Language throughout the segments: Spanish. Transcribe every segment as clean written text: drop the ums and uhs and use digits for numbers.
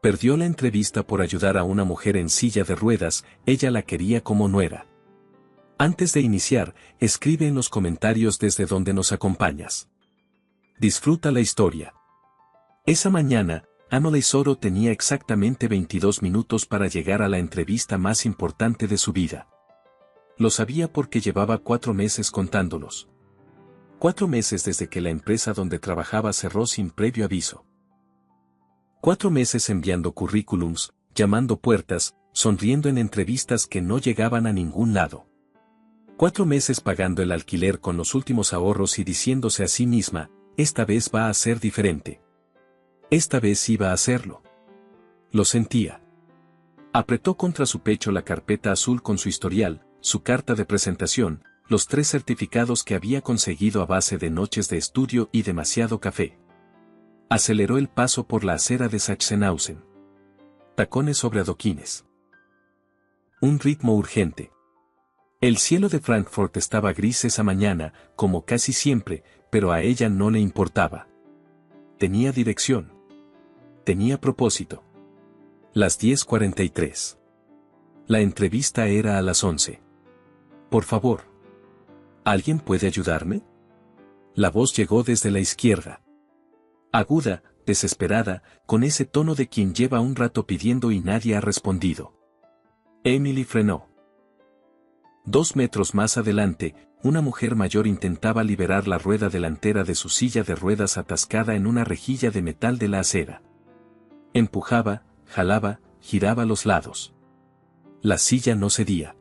Perdió la entrevista por ayudar a una mujer en silla de ruedas, ella la quería como nuera. Antes de iniciar, escribe en los comentarios desde donde nos acompañas. Disfruta la historia. Esa mañana, Emily Soro tenía exactamente 22 minutos para llegar a la entrevista más importante de su vida. Lo sabía porque llevaba 4 meses contándolos. 4 meses desde que la empresa donde trabajaba cerró sin previo aviso. 4 meses enviando currículums, llamando puertas, sonriendo en entrevistas que no llegaban a ningún lado. 4 meses pagando el alquiler con los últimos ahorros y diciéndose a sí misma, esta vez va a ser diferente. Esta vez iba a hacerlo. Lo sentía. Apretó contra su pecho la carpeta azul con su historial, su carta de presentación, los 3 certificados que había conseguido a base de noches de estudio y demasiado café. Aceleró el paso por la acera de Sachsenhausen. Tacones sobre adoquines. Un ritmo urgente. El cielo de Frankfurt estaba gris esa mañana, como casi siempre, pero a ella no le importaba. Tenía dirección. Tenía propósito. Las 10:43. La entrevista era a las 11. Por favor. ¿Alguien puede ayudarme? La voz llegó desde la izquierda. Aguda, desesperada, con ese tono de quien lleva un rato pidiendo y nadie ha respondido. Emily frenó. 2 metros más adelante, una mujer mayor intentaba liberar la rueda delantera de su silla de ruedas atascada en una rejilla de metal de la acera. Empujaba, jalaba, giraba a los lados. La silla no cedía.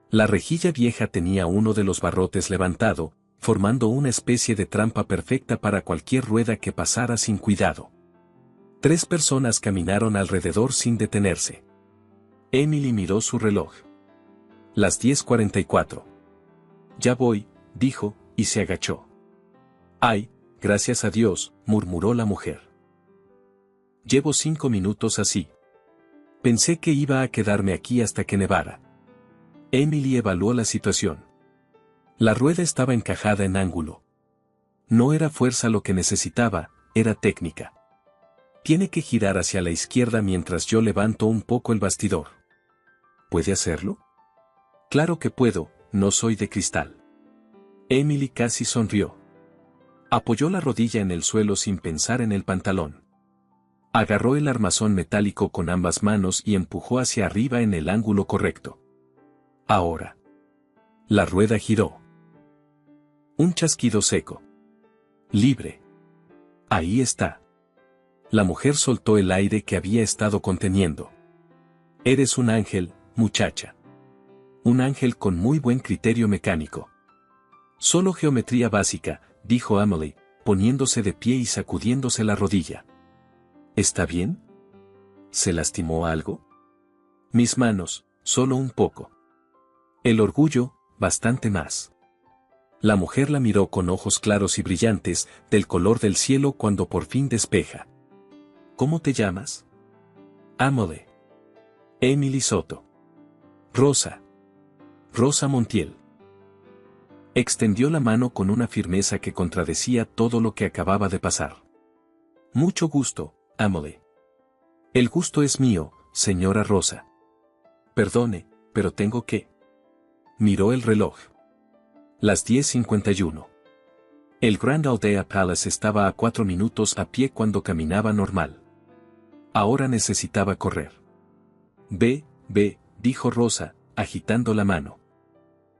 La rejilla vieja tenía uno de los barrotes levantado, formando una especie de trampa perfecta para cualquier rueda que pasara sin cuidado. 3 personas caminaron alrededor sin detenerse. Emily miró su reloj. Las 10:44. Ya voy, dijo, y se agachó. Ay, gracias a Dios, murmuró la mujer. Llevo 5 minutos así. Pensé que iba a quedarme aquí hasta que nevara. Emily evaluó la situación. La rueda estaba encajada en ángulo. No era fuerza lo que necesitaba, era técnica. Tiene que girar hacia la izquierda mientras yo levanto un poco el bastidor. ¿Puede hacerlo? Claro que puedo, no soy de cristal. Emily casi sonrió. Apoyó la rodilla en el suelo sin pensar en el pantalón. Agarró el armazón metálico con ambas manos y empujó hacia arriba en el ángulo correcto. Ahora. La rueda giró. Un chasquido seco. Libre. Ahí está. La mujer soltó el aire que había estado conteniendo. Eres un ángel, muchacha. Un ángel con muy buen criterio mecánico. Solo geometría básica, dijo Emily, poniéndose de pie y sacudiéndose la rodilla. ¿Está bien? ¿Se lastimó algo? Mis manos, solo un poco. El orgullo, bastante más. La mujer la miró con ojos claros y brillantes, del color del cielo cuando por fin despeja. ¿Cómo te llamas? Emily. Emily Soto. Rosa. Rosa Montiel. Extendió la mano con una firmeza que contradecía todo lo que acababa de pasar. Mucho gusto, Emily. El gusto es mío, señora Rosa. Perdone, pero tengo que... Miró el reloj. Las 10:51. El Grand Aldea Palace estaba a 4 minutos a pie cuando caminaba normal. Ahora necesitaba correr. Ve, dijo Rosa, agitando la mano.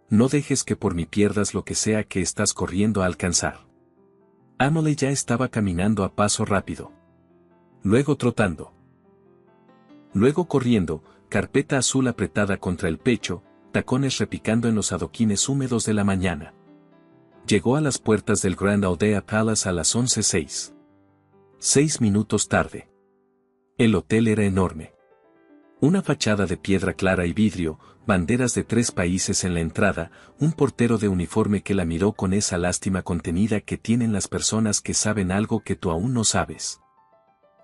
No dejes que por mí pierdas lo que sea que estás corriendo a alcanzar. Emily ya estaba caminando a paso rápido. Luego trotando. Luego corriendo, carpeta azul apretada contra el pecho, tacones repicando en los adoquines húmedos de la mañana. Llegó a las puertas del Grand Aldea Palace a las 11:06. 6 minutos tarde. El hotel era enorme. Una fachada de piedra clara y vidrio, banderas de 3 países en la entrada, un portero de uniforme que la miró con esa lástima contenida que tienen las personas que saben algo que tú aún no sabes.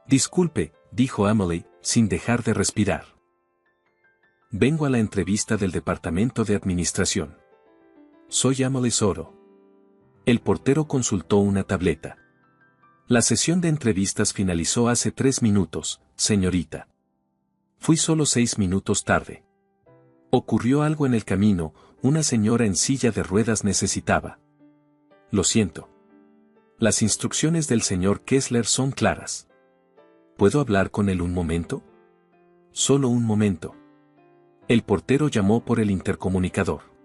Disculpe, dijo Emily, sin dejar de respirar. Vengo a la entrevista del departamento de administración. Soy Emily Soro. El portero consultó una tableta. La sesión de entrevistas finalizó hace 3 minutos, señorita. Fui solo 6 minutos tarde. Ocurrió algo en el camino, una señora en silla de ruedas necesitaba. Lo siento. Las instrucciones del señor Kessler son claras. ¿Puedo hablar con él un momento? Solo un momento. El portero llamó por el intercomunicador.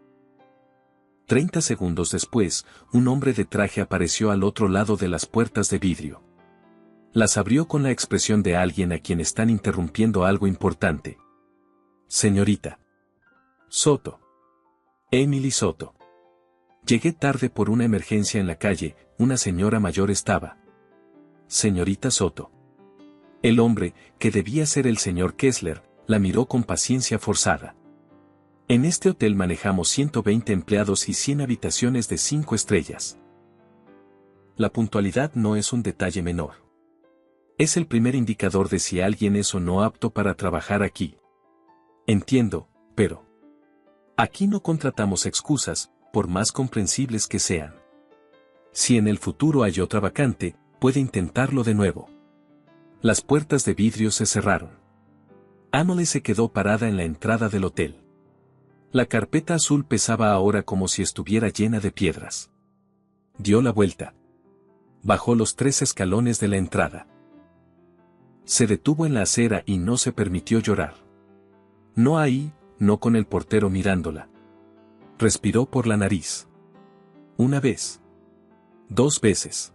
30 segundos después, un hombre de traje apareció al otro lado de las puertas de vidrio. Las abrió con la expresión de alguien a quien están interrumpiendo algo importante. Señorita Soto. Emily Soto. Llegué tarde por una emergencia en la calle, una señora mayor estaba. Señorita Soto. El hombre, que debía ser el señor Kessler, la miró con paciencia forzada. En este hotel manejamos 120 empleados y 100 habitaciones de 5 estrellas. La puntualidad no es un detalle menor. Es el primer indicador de si alguien es o no apto para trabajar aquí. Entiendo, pero aquí no contratamos excusas, por más comprensibles que sean. Si en el futuro hay otra vacante, puede intentarlo de nuevo. Las puertas de vidrio se cerraron. Emily se quedó parada en la entrada del hotel. La carpeta azul pesaba ahora como si estuviera llena de piedras. Dio la vuelta. Bajó los 3 escalones de la entrada. Se detuvo en la acera y no se permitió llorar. No ahí, no con el portero mirándola. Respiró por la nariz. Una vez. 2 veces.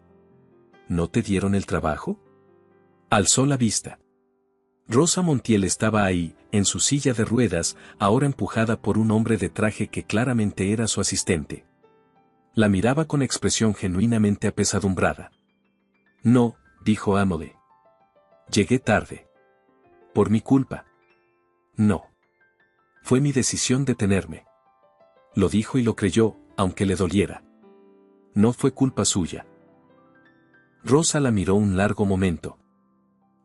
¿No te dieron el trabajo? Alzó la vista. Rosa Montiel estaba ahí, en su silla de ruedas, ahora empujada por un hombre de traje que claramente era su asistente. La miraba con expresión genuinamente apesadumbrada. No, dijo Emily. Llegué tarde. Por mi culpa. No. Fue mi decisión detenerme. Lo dijo y lo creyó, aunque le doliera. No fue culpa suya. Rosa la miró un largo momento.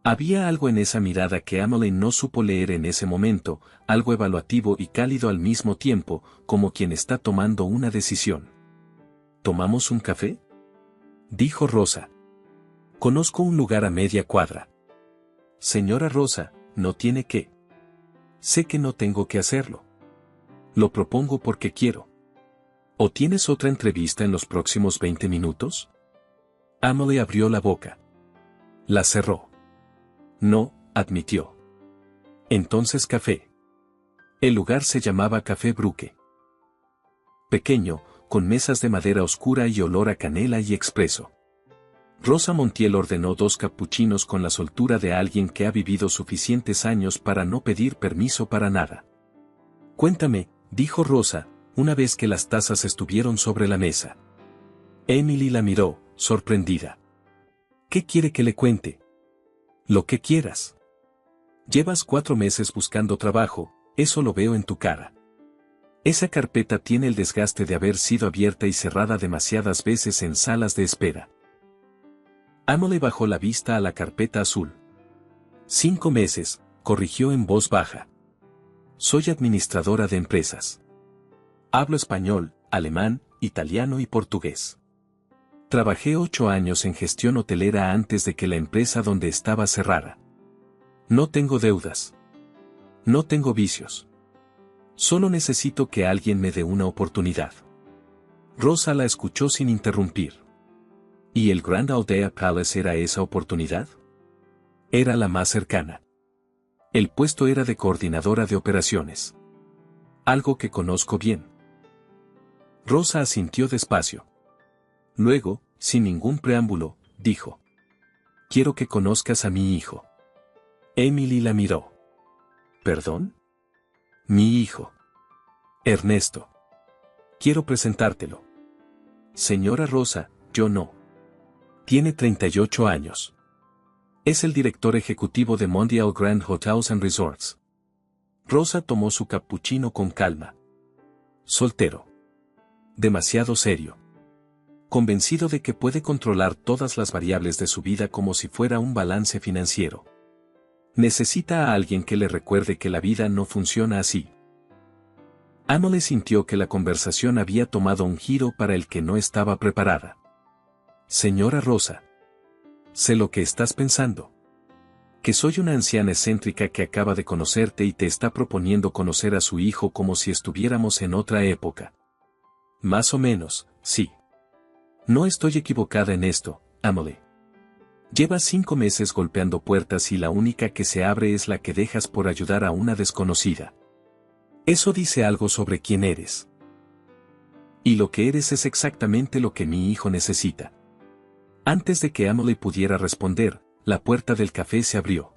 Había algo en esa mirada que Emily no supo leer en ese momento, algo evaluativo y cálido al mismo tiempo, como quien está tomando una decisión. ¿Tomamos un café?, dijo Rosa. Conozco un lugar a media cuadra. Señora Rosa, no tiene que. Sé que no tengo que hacerlo. Lo propongo porque quiero. ¿O tienes otra entrevista en los próximos 20 minutos? Emily abrió la boca. La cerró. No, admitió. Entonces café. El lugar se llamaba Café Bruque. Pequeño, con mesas de madera oscura y olor a canela y expreso. Rosa Montiel ordenó 2 capuchinos con la soltura de alguien que ha vivido suficientes años para no pedir permiso para nada. Cuéntame, dijo Rosa, una vez que las tazas estuvieron sobre la mesa. Emily la miró, sorprendida. ¿Qué quiere que le cuente? Lo que quieras. Llevas 4 meses buscando trabajo, eso lo veo en tu cara. Esa carpeta tiene el desgaste de haber sido abierta y cerrada demasiadas veces en salas de espera. Emily bajó la vista a la carpeta azul. 5 meses, corrigió en voz baja. Soy administradora de empresas. Hablo español, alemán, italiano y portugués. Trabajé 8 años en gestión hotelera antes de que la empresa donde estaba cerrara. No tengo deudas. No tengo vicios. Solo necesito que alguien me dé una oportunidad. Rosa la escuchó sin interrumpir. ¿Y el Grand Aldea Palace era esa oportunidad? Era la más cercana. El puesto era de coordinadora de operaciones. Algo que conozco bien. Rosa asintió despacio. Luego, sin ningún preámbulo, dijo. Quiero que conozcas a mi hijo. Emily la miró. ¿Perdón? Mi hijo. Ernesto. Quiero presentártelo. Señora Rosa, yo no. Tiene 38 años. Es el director ejecutivo de Mondial Grand Hotels and Resorts. Rosa tomó su cappuccino con calma. Soltero. Demasiado serio. Convencido de que puede controlar todas las variables de su vida como si fuera un balance financiero. Necesita a alguien que le recuerde que la vida no funciona así. Emily sintió que la conversación había tomado un giro para el que no estaba preparada. Señora Rosa. Sé lo que estás pensando. Que soy una anciana excéntrica que acaba de conocerte y te está proponiendo conocer a su hijo como si estuviéramos en otra época. Más o menos, sí. No estoy equivocada en esto, Emily. Llevas 5 meses golpeando puertas y la única que se abre es la que dejas por ayudar a una desconocida. Eso dice algo sobre quién eres. Y lo que eres es exactamente lo que mi hijo necesita. Antes de que Emily pudiera responder, la puerta del café se abrió.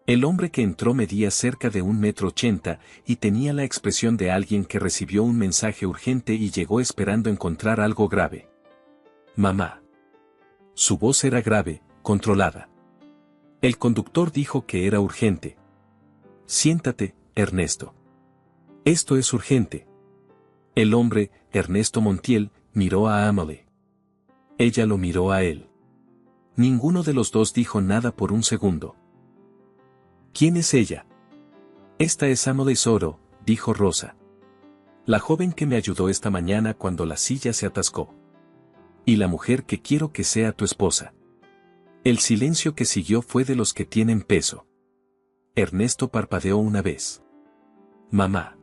El hombre que entró medía cerca de 1,80 m y tenía la expresión de alguien que recibió un mensaje urgente y llegó esperando encontrar algo grave. Mamá. Su voz era grave, controlada. El conductor dijo que era urgente. Siéntate, Ernesto. Esto es urgente. El hombre, Ernesto Montiel, miró a Emily. Ella lo miró a él. Ninguno de los dos dijo nada por un segundo. ¿Quién es ella? Esta es Emily Soro, dijo Rosa. La joven que me ayudó esta mañana cuando la silla se atascó. Y la mujer que quiero que sea tu esposa. El silencio que siguió fue de los que tienen peso. Ernesto parpadeó una vez. Mamá.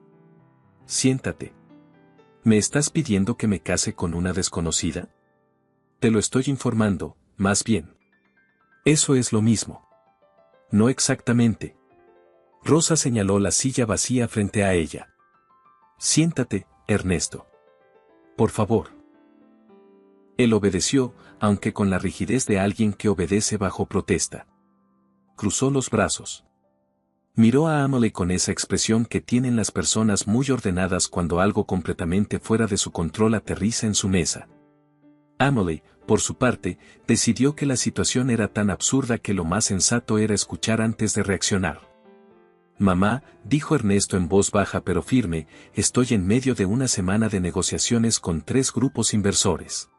Siéntate. ¿Me estás pidiendo que me case con una desconocida? Te lo estoy informando, más bien. Eso es lo mismo. No exactamente. Rosa señaló la silla vacía frente a ella. Siéntate, Ernesto. Por favor. Él obedeció, aunque con la rigidez de alguien que obedece bajo protesta. Cruzó los brazos. Miró a Emily con esa expresión que tienen las personas muy ordenadas cuando algo completamente fuera de su control aterriza en su mesa. Emily, por su parte, decidió que la situación era tan absurda que lo más sensato era escuchar antes de reaccionar. Mamá, dijo Ernesto en voz baja pero firme, estoy en medio de una semana de negociaciones con 3 grupos inversores.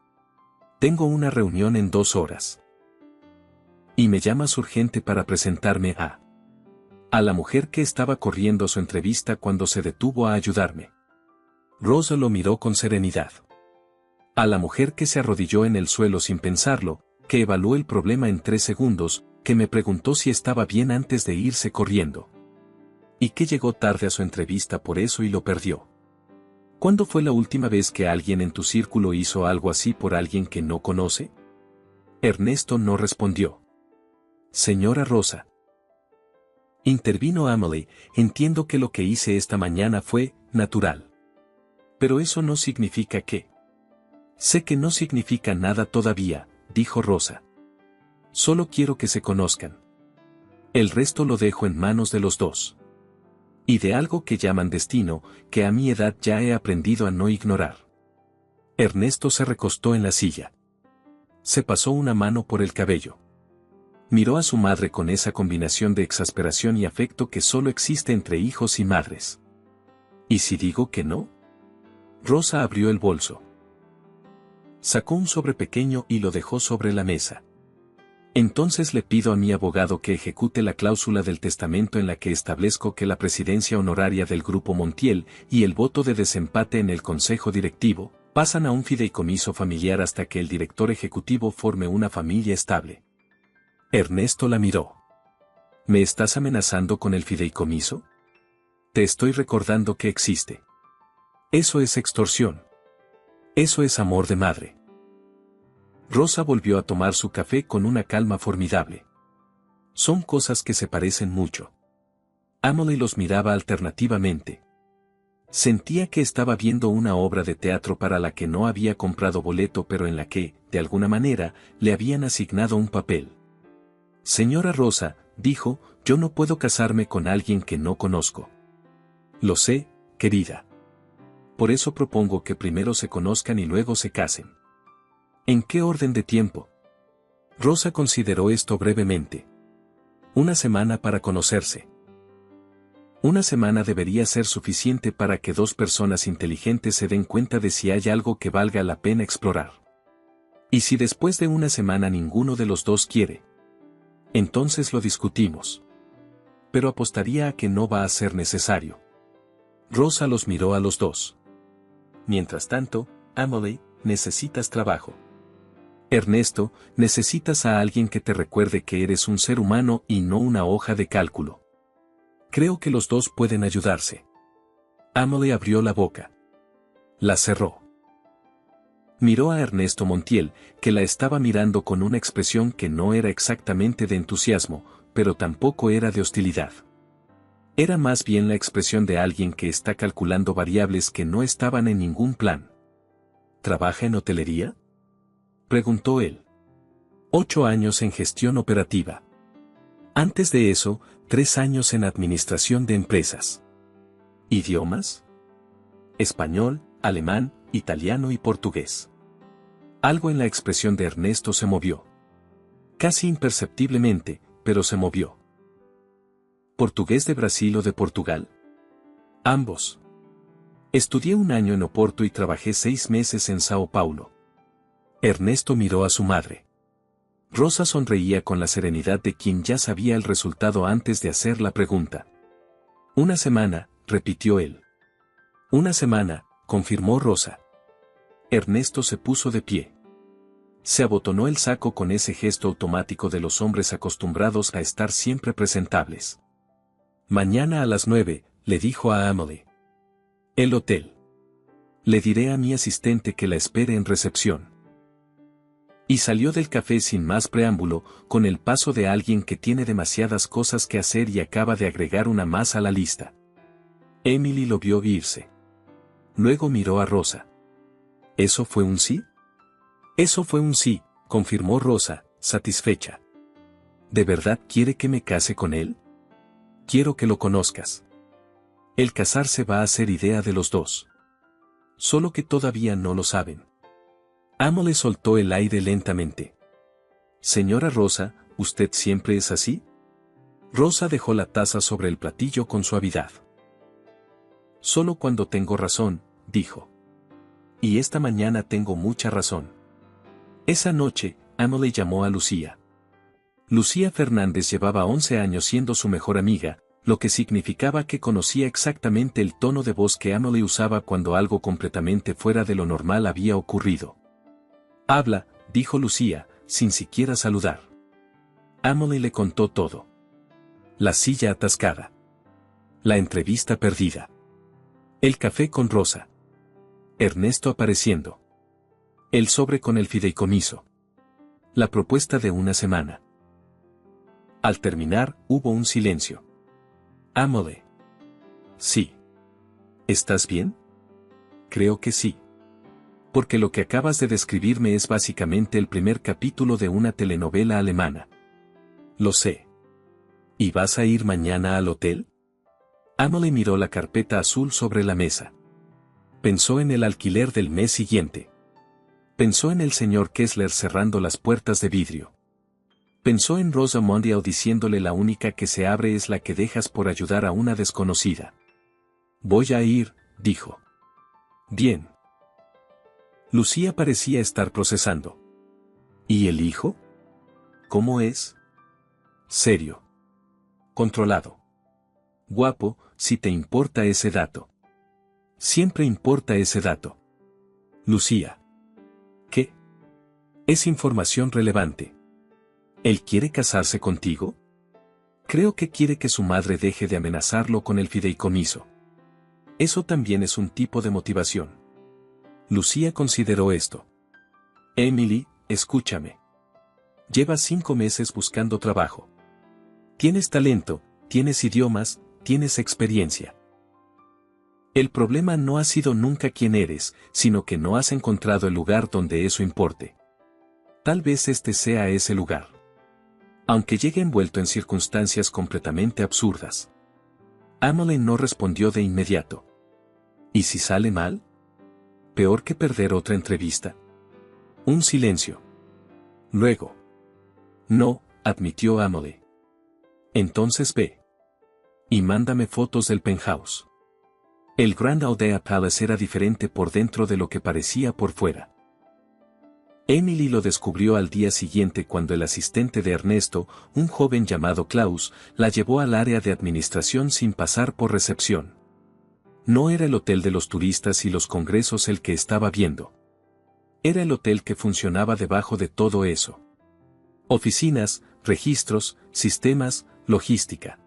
Tengo una reunión en 2 horas. Y me llamas urgente para presentarme a la mujer que estaba corriendo a su entrevista cuando se detuvo a ayudarme. Rosa lo miró con serenidad. A la mujer que se arrodilló en el suelo sin pensarlo, que evaluó el problema en 3 segundos, que me preguntó si estaba bien antes de irse corriendo. Y que llegó tarde a su entrevista por eso y lo perdió. ¿Cuándo fue la última vez que alguien en tu círculo hizo algo así por alguien que no conoce? Ernesto no respondió. Señora Rosa. Intervino Emily, entiendo que lo que hice esta mañana fue natural. Pero eso no significa que... Sé que no significa nada todavía, dijo Rosa. Solo quiero que se conozcan. El resto lo dejo en manos de los dos. Y de algo que llaman destino, que a mi edad ya he aprendido a no ignorar. Ernesto se recostó en la silla. Se pasó una mano por el cabello. Miró a su madre con esa combinación de exasperación y afecto que solo existe entre hijos y madres. ¿Y si digo que no? Rosa abrió el bolso. Sacó un sobre pequeño y lo dejó sobre la mesa. Entonces le pido a mi abogado que ejecute la cláusula del testamento en la que establezco que la presidencia honoraria del Grupo Montiel y el voto de desempate en el consejo directivo pasan a un fideicomiso familiar hasta que el director ejecutivo forme una familia estable. Ernesto la miró. ¿Me estás amenazando con el fideicomiso? Te estoy recordando que existe. Eso es extorsión. Eso es amor de madre. Rosa volvió a tomar su café con una calma formidable. Son cosas que se parecen mucho. Emily los miraba alternativamente. Sentía que estaba viendo una obra de teatro para la que no había comprado boleto pero en la que, de alguna manera, le habían asignado un papel. Señora Rosa, dijo, yo no puedo casarme con alguien que no conozco. Lo sé, querida. Por eso propongo que primero se conozcan y luego se casen. ¿En qué orden de tiempo? Rosa consideró esto brevemente. 1 semana para conocerse. 1 semana debería ser suficiente para que 2 personas inteligentes se den cuenta de si hay algo que valga la pena explorar. Y si después de 1 semana ninguno de los dos quiere, entonces lo discutimos. Pero apostaría a que no va a ser necesario. Rosa los miró a los dos. Mientras tanto, Emily, necesitas trabajo. Ernesto, necesitas a alguien que te recuerde que eres un ser humano y no una hoja de cálculo. Creo que los dos pueden ayudarse. Amelie abrió la boca. La cerró. Miró a Ernesto Montiel, que la estaba mirando con una expresión que no era exactamente de entusiasmo, pero tampoco era de hostilidad. Era más bien la expresión de alguien que está calculando variables que no estaban en ningún plan. ¿Trabaja en hotelería?, preguntó él. 8 años en gestión operativa. Antes de eso, 3 años en administración de empresas. ¿Idiomas? Español, alemán, italiano y portugués. Algo en la expresión de Ernesto se movió. Casi imperceptiblemente, pero se movió. ¿Portugués de Brasil o de Portugal? Ambos. Estudié 1 año en Oporto y trabajé 6 meses en Sao Paulo. Ernesto miró a su madre. Rosa sonreía con la serenidad de quien ya sabía el resultado antes de hacer la pregunta. 1 semana, repitió él. 1 semana, confirmó Rosa. Ernesto se puso de pie. Se abotonó el saco con ese gesto automático de los hombres acostumbrados a estar siempre presentables. Mañana a las 9, le dijo a Amelie. El hotel. Le diré a mi asistente que la espere en recepción. Y salió del café sin más preámbulo, con el paso de alguien que tiene demasiadas cosas que hacer y acaba de agregar una más a la lista. Emily lo vio irse. Luego miró a Rosa. ¿Eso fue un sí? Eso fue un sí, confirmó Rosa, satisfecha. ¿De verdad quiere que me case con él? Quiero que lo conozcas. El casarse va a ser idea de los dos. Solo que todavía no lo saben. Amelie soltó el aire lentamente. Señora Rosa, ¿usted siempre es así? Rosa dejó la taza sobre el platillo con suavidad. Solo cuando tengo razón, dijo. Y esta mañana tengo mucha razón. Esa noche, Amelie llamó a Lucía. Lucía Fernández llevaba 11 años siendo su mejor amiga, lo que significaba que conocía exactamente el tono de voz que Amelie usaba cuando algo completamente fuera de lo normal había ocurrido. Habla, dijo Lucía, sin siquiera saludar. Amelie le contó todo. La silla atascada. La entrevista perdida. El café con Rosa. Ernesto apareciendo. El sobre con el fideicomiso. La propuesta de 1 semana. Al terminar, hubo un silencio. Amelie. Sí. ¿Estás bien? Creo que sí. Porque lo que acabas de describirme es básicamente el primer capítulo de una telenovela alemana. Lo sé. ¿Y vas a ir mañana al hotel? Amelie miró la carpeta azul sobre la mesa. Pensó en el alquiler del mes siguiente. Pensó en el señor Kessler cerrando las puertas de vidrio. Pensó en Rosa Mondial diciéndole la única que se abre es la que dejas por ayudar a una desconocida. Voy a ir, dijo. Bien. Lucía parecía estar procesando. ¿Y el hijo? ¿Cómo es? Serio. Controlado. Guapo, si te importa ese dato. Siempre importa ese dato. Lucía. ¿Qué? Es información relevante. ¿Él quiere casarse contigo? Creo que quiere que su madre deje de amenazarlo con el fideicomiso. Eso también es un tipo de motivación. Lucía consideró esto. Emily, escúchame. Llevas 5 meses buscando trabajo. Tienes talento, tienes idiomas, tienes experiencia. El problema no ha sido nunca quién eres, sino que no has encontrado el lugar donde eso importe. Tal vez este sea ese lugar. Aunque llegue envuelto en circunstancias completamente absurdas. Amelie no respondió de inmediato. ¿Y si sale mal? ¿Peor que perder otra entrevista? Un silencio. Luego. No, admitió Amelie. Entonces ve. Y mándame fotos del penthouse. El Grand Aldea Palace era diferente por dentro de lo que parecía por fuera. Emily lo descubrió al día siguiente cuando el asistente de Ernesto, un joven llamado Klaus, la llevó al área de administración sin pasar por recepción. No era el hotel de los turistas y los congresos el que estaba viendo. Era el hotel que funcionaba debajo de todo eso. Oficinas, registros, sistemas, logística.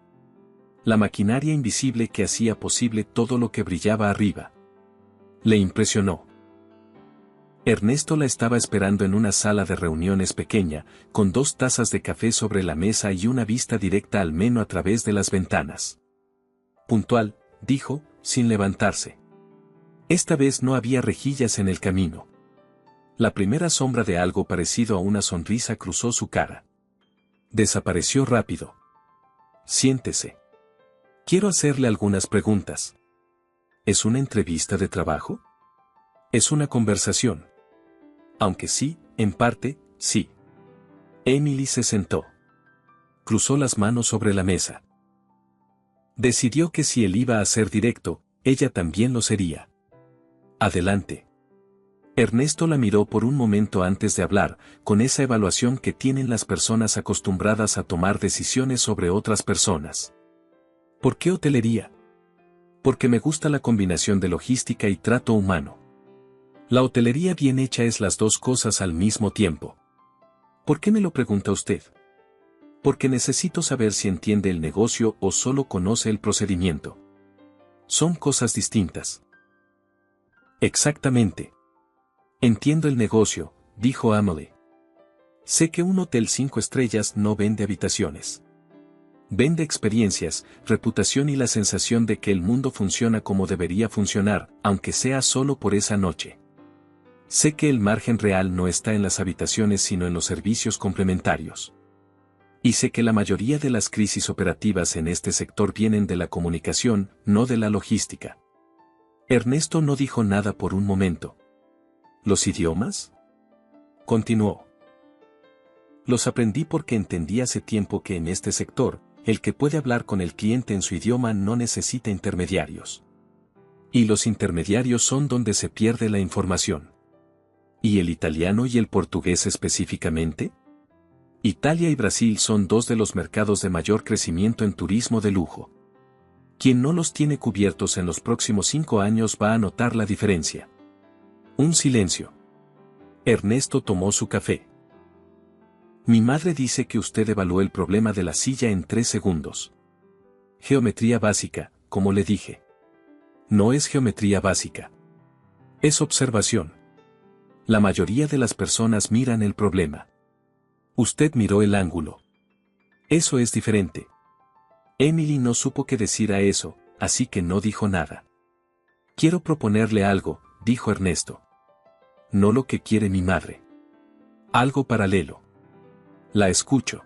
La maquinaria invisible que hacía posible todo lo que brillaba arriba. Le impresionó. Ernesto la estaba esperando en una sala de reuniones pequeña, con 2 tazas de café sobre la mesa y una vista directa al menú a través de las ventanas. Puntual, dijo, sin levantarse. Esta vez no había rejillas en el camino. La primera sombra de algo parecido a una sonrisa cruzó su cara. Desapareció rápido. Siéntese. Quiero hacerle algunas preguntas. ¿Es una entrevista de trabajo? ¿Es una conversación? Aunque sí, en parte, sí. Emily se sentó. Cruzó las manos sobre la mesa. Decidió que si él iba a ser directo, ella también lo sería. Adelante. Ernesto la miró por un momento antes de hablar, con esa evaluación que tienen las personas acostumbradas a tomar decisiones sobre otras personas. ¿Por qué hotelería? Porque me gusta la combinación de logística y trato humano. La hotelería bien hecha es las 2 cosas al mismo tiempo. ¿Por qué me lo pregunta usted? Porque necesito saber si entiende el negocio o solo conoce el procedimiento. Son cosas distintas. Exactamente. Entiendo el negocio, dijo Emily. Sé que un hotel 5 estrellas no vende habitaciones. Vende experiencias, reputación y la sensación de que el mundo funciona como debería funcionar, aunque sea solo por esa noche. Sé que el margen real no está en las habitaciones sino en los servicios complementarios. Y sé que la mayoría de las crisis operativas en este sector vienen de la comunicación, no de la logística. Ernesto no dijo nada por un momento. ¿Los idiomas? Continuó. Los aprendí porque entendí hace tiempo que en este sector, el que puede hablar con el cliente en su idioma no necesita intermediarios. Y los intermediarios son donde se pierde la información. ¿Y el italiano y el portugués específicamente? Italia y Brasil son 2 de los mercados de mayor crecimiento en turismo de lujo. Quien no los tiene cubiertos en los próximos 5 años va a notar la diferencia. Un silencio. Ernesto tomó su café. Mi madre dice que usted evaluó el problema de la silla en 3 segundos. Geometría básica, como le dije. No es geometría básica. Es observación. La mayoría de las personas miran el problema. Usted miró el ángulo. Eso es diferente. Emily no supo qué decir a eso, así que no dijo nada. Quiero proponerle algo, dijo Ernesto. No lo que quiere mi madre. Algo paralelo. La escucho.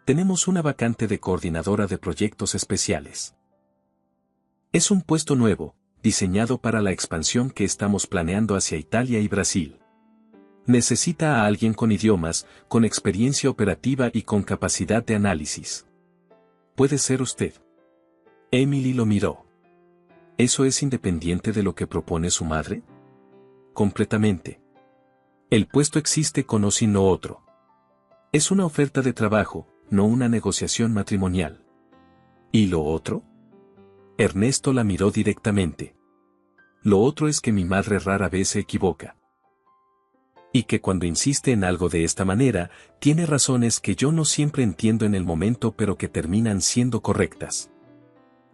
Tenemos una vacante de coordinadora de proyectos especiales. Es un puesto nuevo, diseñado para la expansión que estamos planeando hacia Italia y Brasil. Necesita a alguien con idiomas, con experiencia operativa y con capacidad de análisis. ¿Puede ser usted? Emily lo miró. ¿Eso es independiente de lo que propone su madre? Completamente. El puesto existe con o sin lo otro. Es una oferta de trabajo, no una negociación matrimonial. ¿Y lo otro? Ernesto la miró directamente. Lo otro es que mi madre rara vez se equivoca. Y que cuando insiste en algo de esta manera, tiene razones que yo no siempre entiendo en el momento pero que terminan siendo correctas.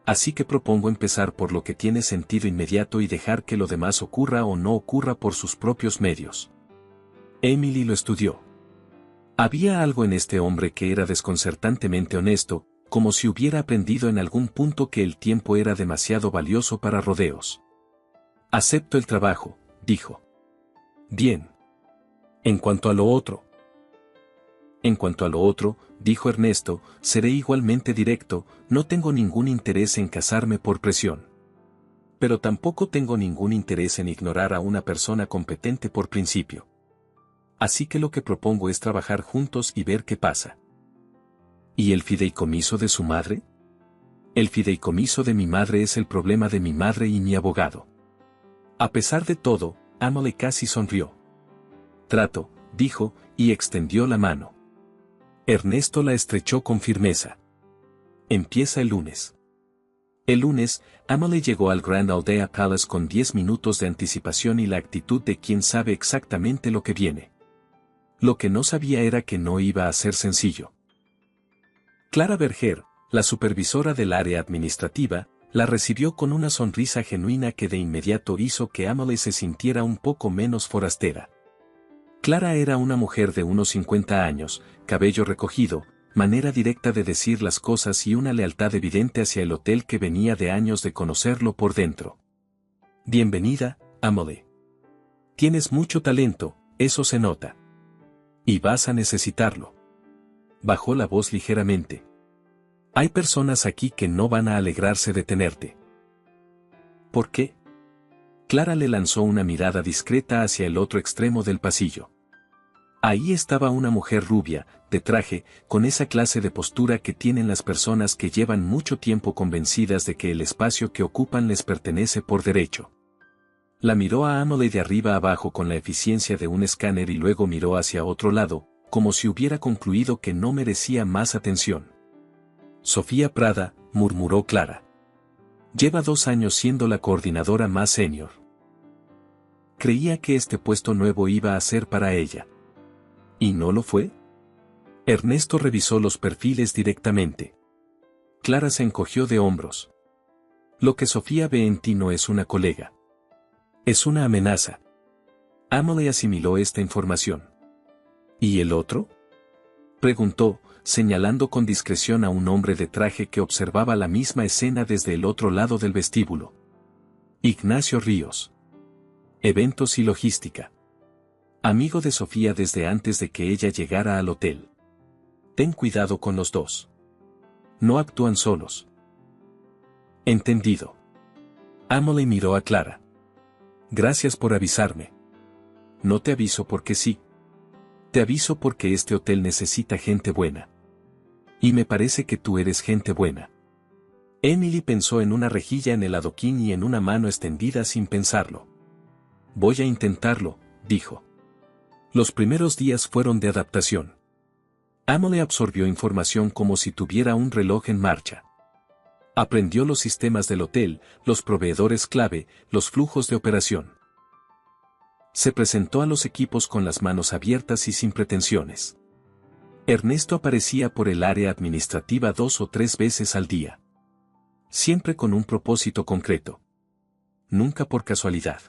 Así que propongo empezar por lo que tiene sentido inmediato y dejar que lo demás ocurra o no ocurra por sus propios medios. Emily lo estudió. Había algo en este hombre que era desconcertantemente honesto, como si hubiera aprendido en algún punto que el tiempo era demasiado valioso para rodeos. Acepto el trabajo, dijo. Bien. En cuanto a lo otro. En cuanto a lo otro, dijo Ernesto, seré igualmente directo, no tengo ningún interés en casarme por presión. Pero tampoco tengo ningún interés en ignorar a una persona competente por principio. Así que lo que propongo es trabajar juntos y ver qué pasa. ¿Y el fideicomiso de su madre? El fideicomiso de mi madre es el problema de mi madre y mi abogado. A pesar de todo, Emily casi sonrió. Trato, dijo, y extendió la mano. Ernesto la estrechó con firmeza. Empieza el lunes. El lunes, Emily llegó al Grand Aldea Palace con 10 minutos de anticipación y la actitud de quien sabe exactamente lo que viene. Lo que no sabía era que no iba a ser sencillo. Clara Berger, la supervisora del área administrativa, la recibió con una sonrisa genuina que de inmediato hizo que Emily se sintiera un poco menos forastera. Clara era una mujer de unos 50 años, cabello recogido, manera directa de decir las cosas y una lealtad evidente hacia el hotel que venía de años de conocerlo por dentro. Bienvenida, Emily. Tienes mucho talento, eso se nota. Y vas a necesitarlo. Bajó la voz ligeramente. Hay personas aquí que no van a alegrarse de tenerte. ¿Por qué? Clara le lanzó una mirada discreta hacia el otro extremo del pasillo. Ahí estaba una mujer rubia, de traje, con esa clase de postura que tienen las personas que llevan mucho tiempo convencidas de que el espacio que ocupan les pertenece por derecho. La miró a Emily de arriba abajo con la eficiencia de un escáner y luego miró hacia otro lado, como si hubiera concluido que no merecía más atención. Sofía Prada, murmuró Clara. Lleva 2 años siendo la coordinadora más senior. Creía que este puesto nuevo iba a ser para ella. ¿Y no lo fue? Ernesto revisó los perfiles directamente. Clara se encogió de hombros. Lo que Sofía ve en ti no es una colega. Es una amenaza. Emily asimiló esta información. ¿Y el otro? Preguntó, señalando con discreción a un hombre de traje que observaba la misma escena desde el otro lado del vestíbulo. Ignacio Ríos. Eventos y logística. Amigo de Sofía desde antes de que ella llegara al hotel. Ten cuidado con los dos. No actúan solos. Entendido. Emily miró a Clara. Gracias por avisarme. No te aviso porque sí. Te aviso porque este hotel necesita gente buena. Y me parece que tú eres gente buena. Emily pensó en una rejilla en el adoquín y en una mano extendida sin pensarlo. Voy a intentarlo, dijo. Los primeros días fueron de adaptación. Emily absorbió información como si tuviera un reloj en marcha. Aprendió los sistemas del hotel, los proveedores clave, los flujos de operación. Se presentó a los equipos con las manos abiertas y sin pretensiones. Ernesto aparecía por el área administrativa 2 o 3 veces al día. Siempre con un propósito concreto. Nunca por casualidad.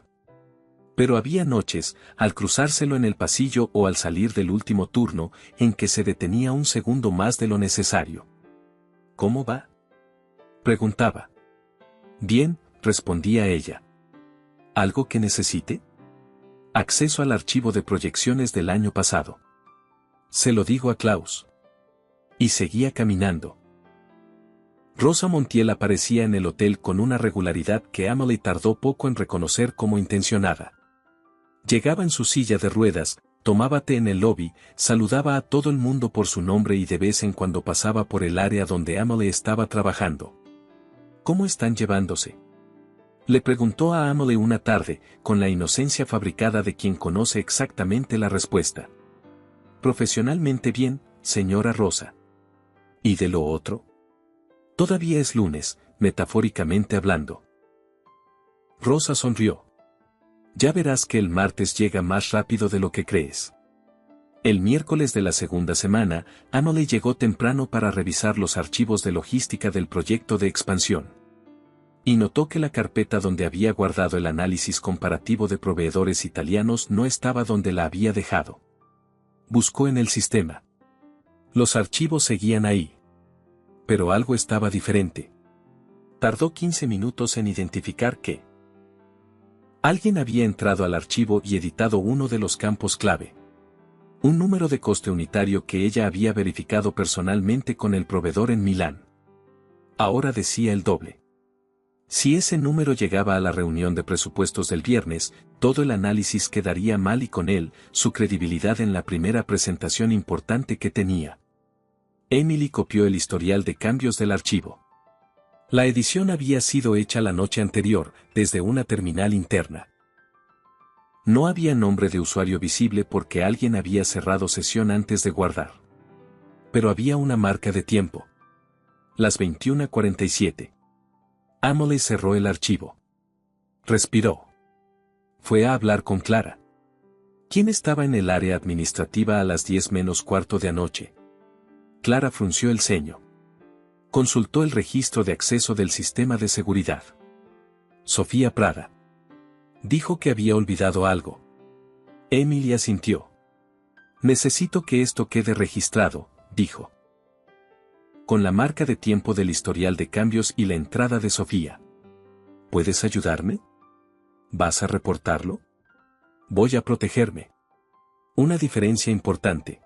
Pero había noches, al cruzárselo en el pasillo o al salir del último turno, en que se detenía un segundo más de lo necesario. ¿Cómo va?, preguntaba. Bien, respondía ella. ¿Algo que necesite? Acceso al archivo de proyecciones del año pasado. Se lo digo a Klaus. Y seguía caminando. Rosa Montiel aparecía en el hotel con una regularidad que Emily tardó poco en reconocer como intencionada. Llegaba en su silla de ruedas, tomaba té en el lobby, saludaba a todo el mundo por su nombre y de vez en cuando pasaba por el área donde Emily estaba trabajando. ¿Cómo están llevándose?, le preguntó a Emily una tarde, con la inocencia fabricada de quien conoce exactamente la respuesta. Profesionalmente bien, señora Rosa. ¿Y de lo otro? Todavía es lunes, metafóricamente hablando. Rosa sonrió. Ya verás que el martes llega más rápido de lo que crees. El miércoles de la segunda semana, Emily llegó temprano para revisar los archivos de logística del proyecto de expansión. Y notó que la carpeta donde había guardado el análisis comparativo de proveedores italianos no estaba donde la había dejado. Buscó en el sistema. Los archivos seguían ahí. Pero algo estaba diferente. Tardó 15 minutos en identificar que alguien había entrado al archivo y editado uno de los campos clave. Un número de coste unitario que ella había verificado personalmente con el proveedor en Milán. Ahora decía el doble. Si ese número llegaba a la reunión de presupuestos del viernes, todo el análisis quedaría mal y con él, su credibilidad en la primera presentación importante que tenía. Emily copió el historial de cambios del archivo. La edición había sido hecha la noche anterior, desde una terminal interna. No había nombre de usuario visible porque alguien había cerrado sesión antes de guardar. Pero había una marca de tiempo. Las 21:47. Emily cerró el archivo. Respiró. Fue a hablar con Clara. ¿Quién estaba en el área administrativa a las 10 menos cuarto de anoche? Clara frunció el ceño. Consultó el registro de acceso del sistema de seguridad. Sofía Prada. Dijo que había olvidado algo. Emily asintió. Necesito que esto quede registrado, dijo. Con la marca de tiempo del historial de cambios y la entrada de Sofía. ¿Puedes ayudarme? ¿Vas a reportarlo? Voy a protegerme. Una diferencia importante.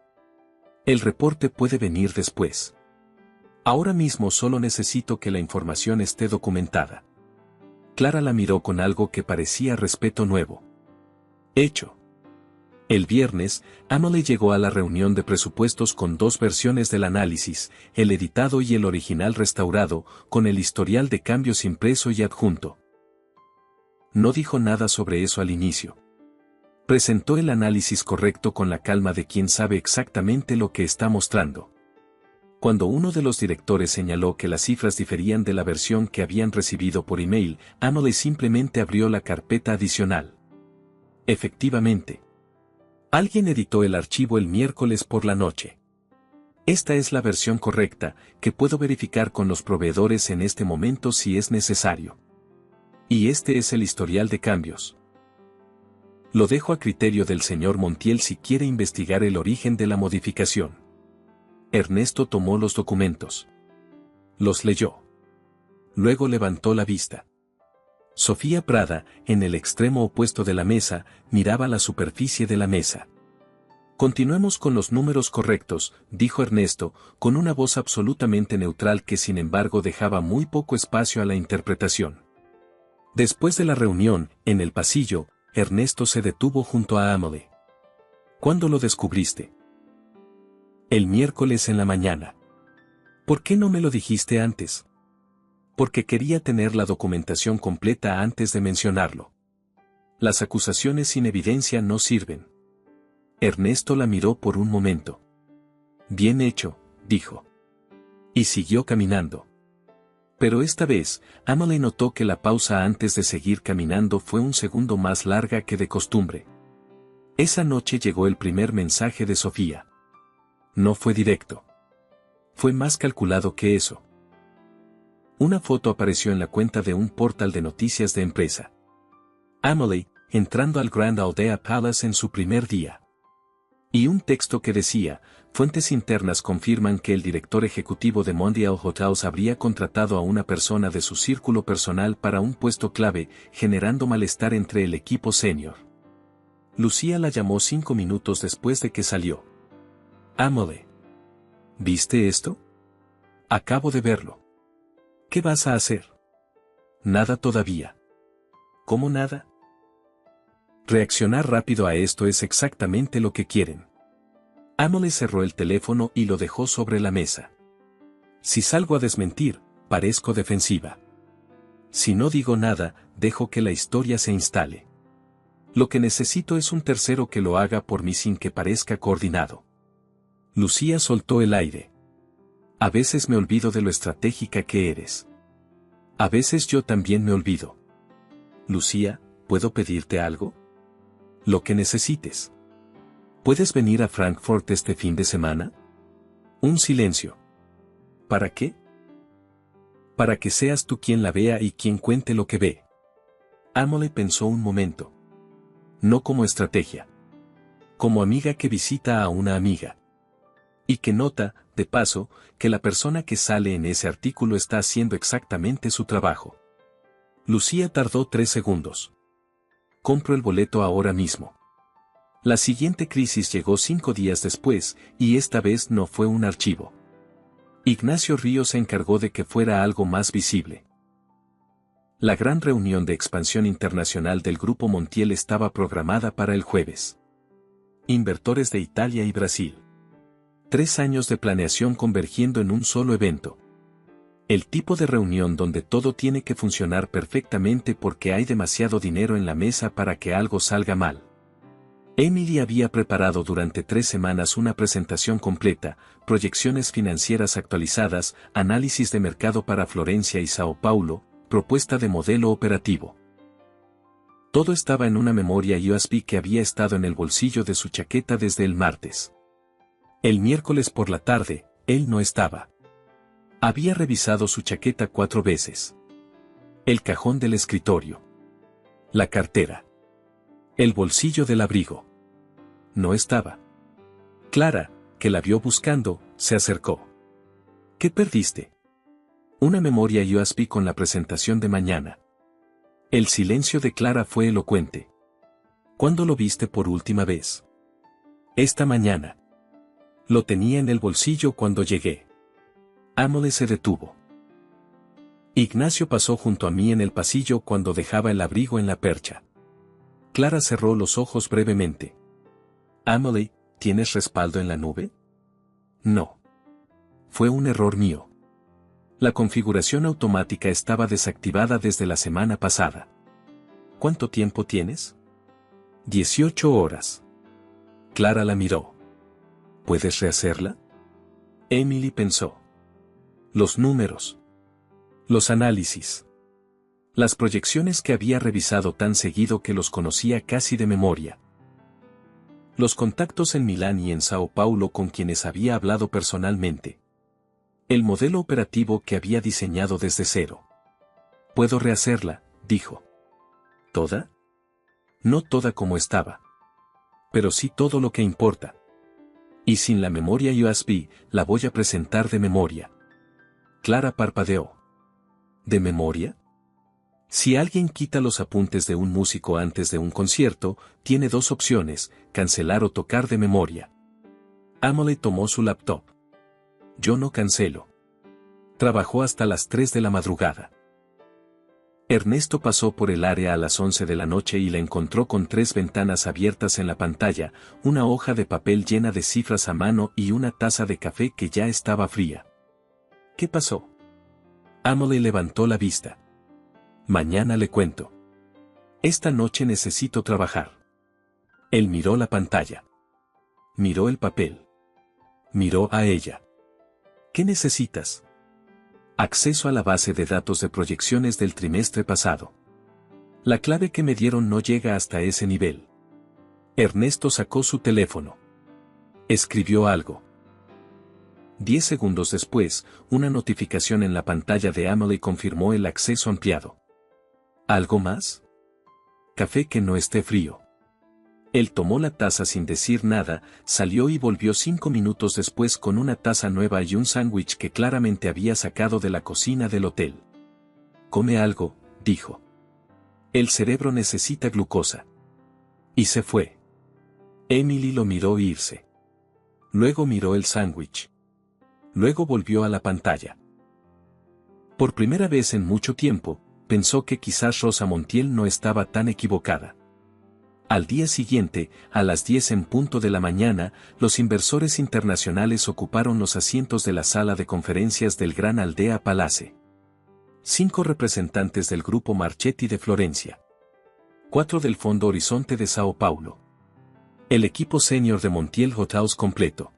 El reporte puede venir después. Ahora mismo solo necesito que la información esté documentada. Clara la miró con algo que parecía respeto nuevo. Hecho. El viernes, Emily llegó a la reunión de presupuestos con dos versiones del análisis, el editado y el original restaurado, con el historial de cambios impreso y adjunto. No dijo nada sobre eso al inicio. Presentó el análisis correcto con la calma de quien sabe exactamente lo que está mostrando. Cuando uno de los directores señaló que las cifras diferían de la versión que habían recibido por email, Emily simplemente abrió la carpeta adicional. Efectivamente. Alguien editó el archivo el miércoles por la noche. Esta es la versión correcta, que puedo verificar con los proveedores en este momento si es necesario. Y este es el historial de cambios. Lo dejo a criterio del señor Montiel si quiere investigar el origen de la modificación. Ernesto tomó los documentos. Los leyó. Luego levantó la vista. Sofía Prada, en el extremo opuesto de la mesa, miraba la superficie de la mesa. Continuemos con los números correctos, dijo Ernesto, con una voz absolutamente neutral que sin embargo dejaba muy poco espacio a la interpretación. Después de la reunión, en el pasillo, Ernesto se detuvo junto a Emily. ¿Cuándo lo descubriste? El miércoles en la mañana. ¿Por qué no me lo dijiste antes? Porque quería tener la documentación completa antes de mencionarlo. Las acusaciones sin evidencia no sirven. Ernesto la miró por un momento. Bien hecho, dijo. Y siguió caminando. Pero esta vez, Emily notó que la pausa antes de seguir caminando fue un segundo más larga que de costumbre. Esa noche llegó el primer mensaje de Sofía. No fue directo. Fue más calculado que eso. Una foto apareció en la cuenta de un portal de noticias de empresa. Emily, entrando al Grand Aldea Palace en su primer día. Y un texto que decía, fuentes internas confirman que el director ejecutivo de Mondial Hotels habría contratado a una persona de su círculo personal para un puesto clave, generando malestar entre el equipo senior. Lucía la llamó 5 minutos después de que salió. Emily. ¿Viste esto? Acabo de verlo. ¿Qué vas a hacer? Nada todavía. ¿Cómo nada? Reaccionar rápido a esto es exactamente lo que quieren. Emily cerró el teléfono y lo dejó sobre la mesa. Si salgo a desmentir, parezco defensiva. Si no digo nada, dejo que la historia se instale. Lo que necesito es un tercero que lo haga por mí sin que parezca coordinado. Lucía soltó el aire. A veces me olvido de lo estratégica que eres. A veces yo también me olvido. Lucía, ¿puedo pedirte algo? Lo que necesites. ¿Puedes venir a Frankfurt este fin de semana? Un silencio. ¿Para qué? Para que seas tú quien la vea y quien cuente lo que ve. Emily pensó un momento. No como estrategia. Como amiga que visita a una amiga. Y que nota, de paso, que la persona que sale en ese artículo está haciendo exactamente su trabajo. Lucía tardó 3 segundos. Compro el boleto ahora mismo. La siguiente crisis llegó 5 días después, y esta vez no fue un archivo. Ignacio Ríos se encargó de que fuera algo más visible. La gran reunión de expansión internacional del Grupo Montiel estaba programada para el jueves. Inversores de Italia y Brasil. 3 años de planeación convergiendo en un solo evento. El tipo de reunión donde todo tiene que funcionar perfectamente porque hay demasiado dinero en la mesa para que algo salga mal. Emily había preparado durante 3 semanas una presentación completa, proyecciones financieras actualizadas, análisis de mercado para Florencia y Sao Paulo, propuesta de modelo operativo. Todo estaba en una memoria USB que había estado en el bolsillo de su chaqueta desde el martes. El miércoles por la tarde, él no estaba. Había revisado su chaqueta 4 veces. El cajón del escritorio. La cartera. El bolsillo del abrigo. No estaba. Clara, que la vio buscando, se acercó. ¿Qué perdiste? Una memoria USB con la presentación de mañana. El silencio de Clara fue elocuente. ¿Cuándo lo viste por última vez? Esta mañana. Lo tenía en el bolsillo cuando llegué. Amelie se detuvo. Ignacio pasó junto a mí en el pasillo cuando dejaba el abrigo en la percha. Clara cerró los ojos brevemente. Amelie, ¿tienes respaldo en la nube? No. Fue un error mío. La configuración automática estaba desactivada desde la semana pasada. ¿Cuánto tiempo tienes? 18 horas. Clara la miró. ¿Puedes rehacerla? Emily pensó. Los números. Los análisis. Las proyecciones que había revisado tan seguido que los conocía casi de memoria. Los contactos en Milán y en Sao Paulo con quienes había hablado personalmente. El modelo operativo que había diseñado desde cero. Puedo rehacerla, dijo. ¿Toda? No toda como estaba. Pero sí todo lo que importa. Y sin la memoria USB, la voy a presentar de memoria. Clara parpadeó. ¿De memoria? Si alguien quita los apuntes de un músico antes de un concierto, tiene 2 opciones, cancelar o tocar de memoria. Amelie tomó su laptop. Yo no cancelo. Trabajó hasta las 3 de la madrugada. Ernesto pasó por el área a las 11 de la noche y la encontró con 3 ventanas abiertas en la pantalla, una hoja de papel llena de cifras a mano y una taza de café que ya estaba fría. ¿Qué pasó? Amelie levantó la vista. Mañana le cuento. Esta noche necesito trabajar. Él miró la pantalla. Miró el papel. Miró a ella. ¿Qué necesitas? Acceso a la base de datos de proyecciones del trimestre pasado. La clave que me dieron no llega hasta ese nivel. Ernesto sacó su teléfono. Escribió algo. 10 segundos después, una notificación en la pantalla de Amelie confirmó el acceso ampliado. ¿Algo más? Café que no esté frío. Él tomó la taza sin decir nada, salió y volvió 5 minutos después con una taza nueva y un sándwich que claramente había sacado de la cocina del hotel. Come algo, dijo. El cerebro necesita glucosa. Y se fue. Emily lo miró irse. Luego miró el sándwich. Luego volvió a la pantalla. Por primera vez en mucho tiempo, pensó que quizás Rosa Montiel no estaba tan equivocada. Al día siguiente, a las 10 en punto de la mañana, los inversores internacionales ocuparon los asientos de la sala de conferencias del Gran Aldea Palace. 5 representantes del grupo Marchetti de Florencia. 4 del Fondo Horizonte de Sao Paulo. El equipo senior de Montiel Hothouse completo.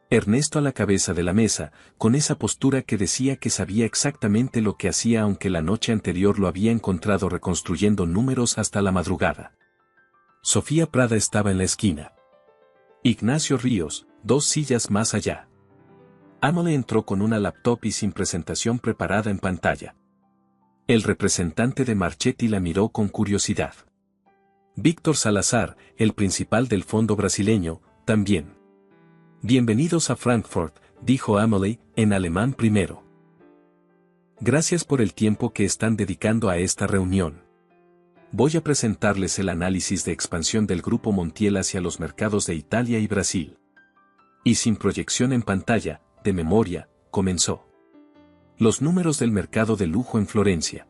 Ernesto a la cabeza de la mesa, con esa postura que decía que sabía exactamente lo que hacía aunque la noche anterior lo había encontrado reconstruyendo números hasta la madrugada. Sofía Prada estaba en la esquina. Ignacio Ríos, 2 sillas más allá. Amelie entró con una laptop y sin presentación preparada en pantalla. El representante de Marchetti la miró con curiosidad. Víctor Salazar, el principal del fondo brasileño, también. Bienvenidos a Frankfurt, dijo Amelie, en alemán primero. Gracias por el tiempo que están dedicando a esta reunión. Voy a presentarles el análisis de expansión del Grupo Montiel hacia los mercados de Italia y Brasil. Y sin proyección en pantalla, de memoria, comenzó. Los números del mercado de lujo en Florencia.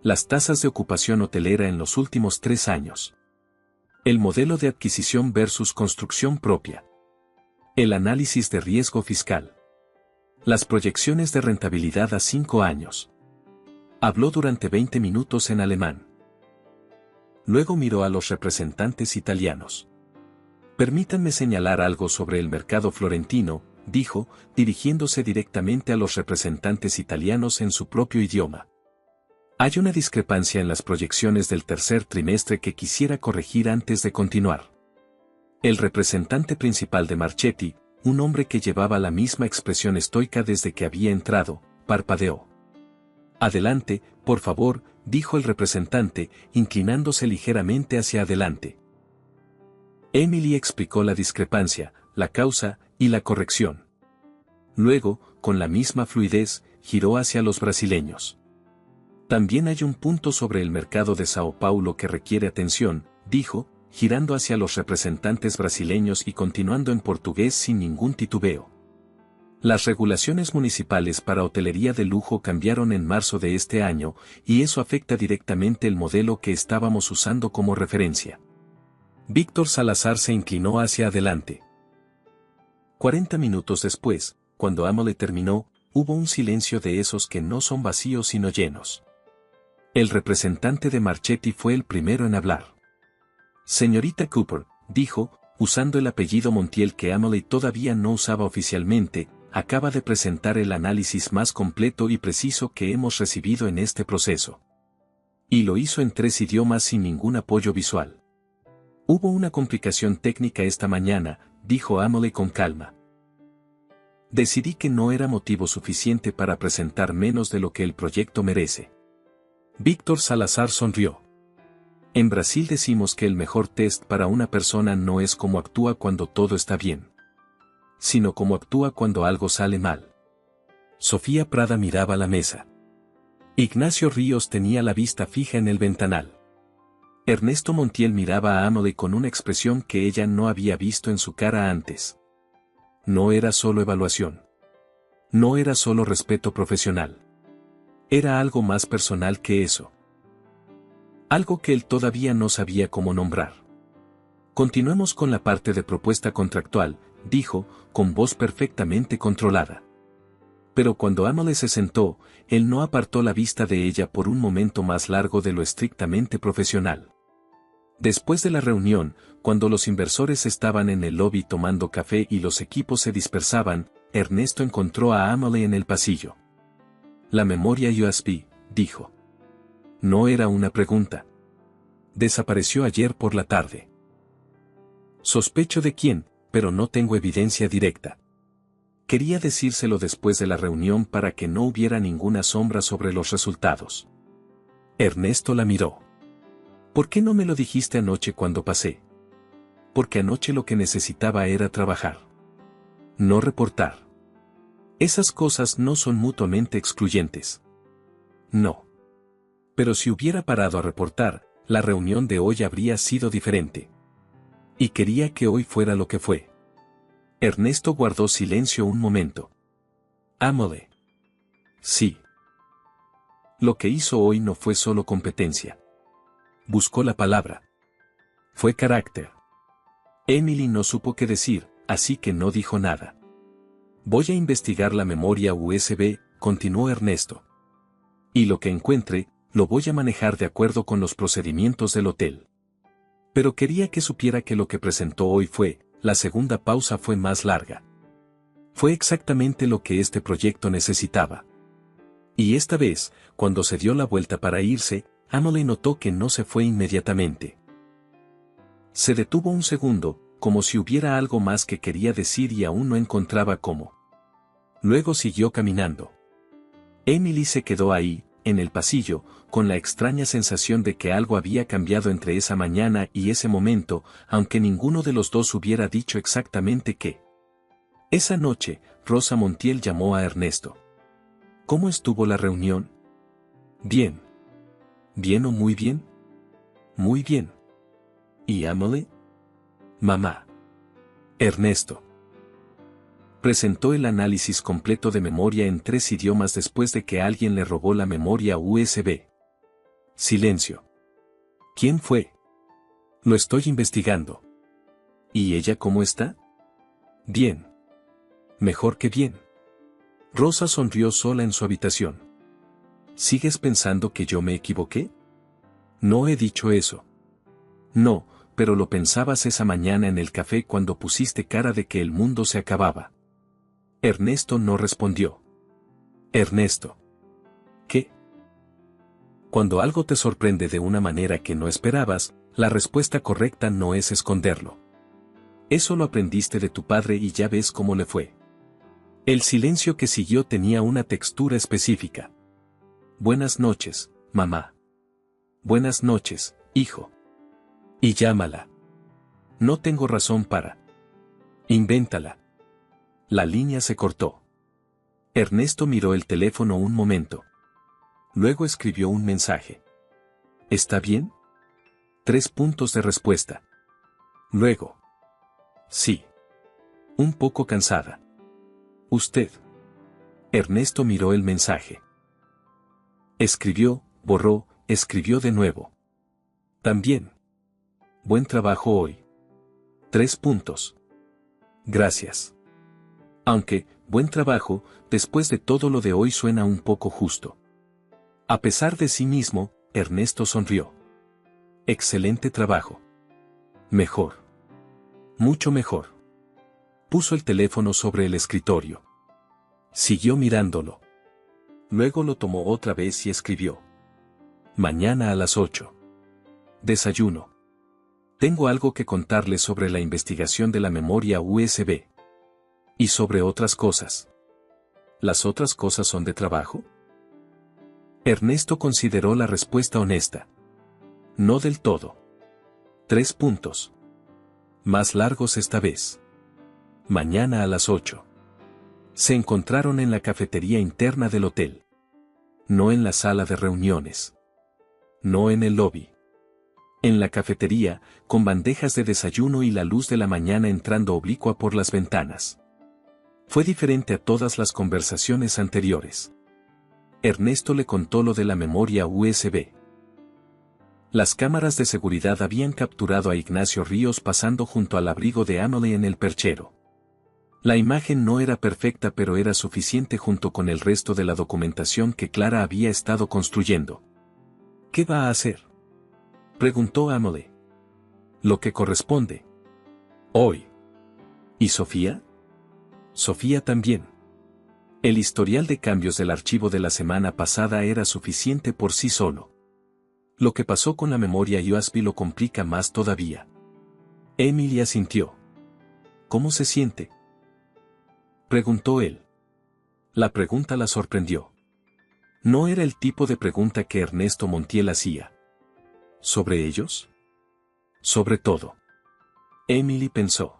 Las tasas de ocupación hotelera en los últimos 3 años. El modelo de adquisición versus construcción propia. El análisis de riesgo fiscal. Las proyecciones de rentabilidad a 5 años. Habló durante 20 minutos en alemán. Luego miró a los representantes italianos. Permítanme señalar algo sobre el mercado florentino, dijo, dirigiéndose directamente a los representantes italianos en su propio idioma. Hay una discrepancia en las proyecciones del tercer trimestre que quisiera corregir antes de continuar. El representante principal de Marchetti, un hombre que llevaba la misma expresión estoica desde que había entrado, parpadeó. Adelante, por favor, dijo el representante, inclinándose ligeramente hacia adelante. Emily explicó la discrepancia, la causa y la corrección. Luego, con la misma fluidez, giró hacia los brasileños. También hay un punto sobre el mercado de Sao Paulo que requiere atención, dijo, girando hacia los representantes brasileños y continuando en portugués sin ningún titubeo. Las regulaciones municipales para hotelería de lujo cambiaron en marzo de este año, y eso afecta directamente el modelo que estábamos usando como referencia. Víctor Salazar se inclinó hacia adelante. 40 minutos después, cuando Amelie terminó, hubo un silencio de esos que no son vacíos sino llenos. El representante de Marchetti fue el primero en hablar. Señorita Cooper, dijo, usando el apellido Montiel que Amelie todavía no usaba oficialmente, acaba de presentar el análisis más completo y preciso que hemos recibido en este proceso. Y lo hizo en 3 idiomas sin ningún apoyo visual. Hubo una complicación técnica esta mañana, dijo Amelie con calma. Decidí que no era motivo suficiente para presentar menos de lo que el proyecto merece. Víctor Salazar sonrió. En Brasil decimos que el mejor test para una persona no es cómo actúa cuando todo está bien, sino cómo actúa cuando algo sale mal. Sofía Prada miraba la mesa. Ignacio Ríos tenía la vista fija en el ventanal. Ernesto Montiel miraba a Amelie con una expresión que ella no había visto en su cara antes. No era solo evaluación. No era solo respeto profesional. Era algo más personal que eso. Algo que él todavía no sabía cómo nombrar. Continuemos con la parte de propuesta contractual, dijo, con voz perfectamente controlada. Pero cuando Amelie se sentó, él no apartó la vista de ella por un momento más largo de lo estrictamente profesional. Después de la reunión, cuando los inversores estaban en el lobby tomando café y los equipos se dispersaban, Ernesto encontró a Amelie en el pasillo. La memoria USB, dijo. No era una pregunta. Desapareció ayer por la tarde. Sospecho de quién, pero no tengo evidencia directa. Quería decírselo después de la reunión para que no hubiera ninguna sombra sobre los resultados. Ernesto la miró. ¿Por qué no me lo dijiste anoche cuando pasé? Porque anoche lo que necesitaba era trabajar. No reportar. Esas cosas no son mutuamente excluyentes. No. Pero si hubiera parado a reportar, la reunión de hoy habría sido diferente. Y quería que hoy fuera lo que fue. Ernesto guardó silencio un momento. Amelie. Sí. Lo que hizo hoy no fue solo competencia. Buscó la palabra. Fue carácter. Emily no supo qué decir, así que no dijo nada. Voy a investigar la memoria USB, continuó Ernesto. Y lo que encuentre, lo voy a manejar de acuerdo con los procedimientos del hotel. Pero quería que supiera que lo que presentó hoy fue, la segunda pausa fue más larga. Fue exactamente lo que este proyecto necesitaba. Y esta vez, cuando se dio la vuelta para irse, Amelie notó que no se fue inmediatamente. Se detuvo un segundo, como si hubiera algo más que quería decir y aún no encontraba cómo. Luego siguió caminando. Emily se quedó ahí, en el pasillo, con la extraña sensación de que algo había cambiado entre esa mañana y ese momento, aunque ninguno de los dos hubiera dicho exactamente qué. Esa noche, Rosa Montiel llamó a Ernesto. ¿Cómo estuvo la reunión? Bien. ¿Bien o muy bien? Muy bien. ¿Y Amelie? Mamá. Ernesto. Presentó el análisis completo de memoria en 3 idiomas después de que alguien le robó la memoria USB. Silencio. ¿Quién fue? Lo estoy investigando. ¿Y ella cómo está? Bien. Mejor que bien. Rosa sonrió sola en su habitación. ¿Sigues pensando que yo me equivoqué? No he dicho eso. No, pero lo pensabas esa mañana en el café cuando pusiste cara de que el mundo se acababa. Ernesto no respondió. Ernesto. ¿Qué? Cuando algo te sorprende de una manera que no esperabas, la respuesta correcta no es esconderlo. Eso lo aprendiste de tu padre y ya ves cómo le fue. El silencio que siguió tenía una textura específica. Buenas noches, mamá. Buenas noches, hijo. Y llámala. No tengo razón para. Invéntala. La línea se cortó. Ernesto miró el teléfono un momento. Luego escribió un mensaje. ¿Está bien? 3 puntos de respuesta. Luego. Sí. Un poco cansada. Usted. Ernesto miró el mensaje. Escribió, borró, escribió de nuevo. También. Buen trabajo hoy. 3 puntos. Gracias. Aunque, buen trabajo, después de todo lo de hoy suena un poco justo. A pesar de sí mismo, Ernesto sonrió. Excelente trabajo. Mejor. Mucho mejor. Puso el teléfono sobre el escritorio. Siguió mirándolo. Luego lo tomó otra vez y escribió. Mañana a las 8. Desayuno. Tengo algo que contarles sobre la investigación de la memoria USB. Y sobre otras cosas. ¿Las otras cosas son de trabajo? Ernesto consideró la respuesta honesta. No del todo. 3 puntos. Más largos esta vez. Mañana a las 8. Se encontraron en la cafetería interna del hotel. No en la sala de reuniones. No en el lobby. En la cafetería, con bandejas de desayuno y la luz de la mañana entrando oblicua por las ventanas. Fue diferente a todas las conversaciones anteriores. Ernesto le contó lo de la memoria USB. Las cámaras de seguridad habían capturado a Ignacio Ríos pasando junto al abrigo de Emily en el perchero. La imagen no era perfecta, pero era suficiente junto con el resto de la documentación que Clara había estado construyendo. ¿Qué va a hacer?, preguntó Emily. Lo que corresponde. Hoy. ¿Y Sofía? Sofía también. El historial de cambios del archivo de la semana pasada era suficiente por sí solo. Lo que pasó con la memoria USB lo complica más todavía. Emily asintió. ¿Cómo se siente?, preguntó él. La pregunta la sorprendió. No era el tipo de pregunta que Ernesto Montiel hacía. ¿Sobre ellos? Sobre todo. Emily pensó.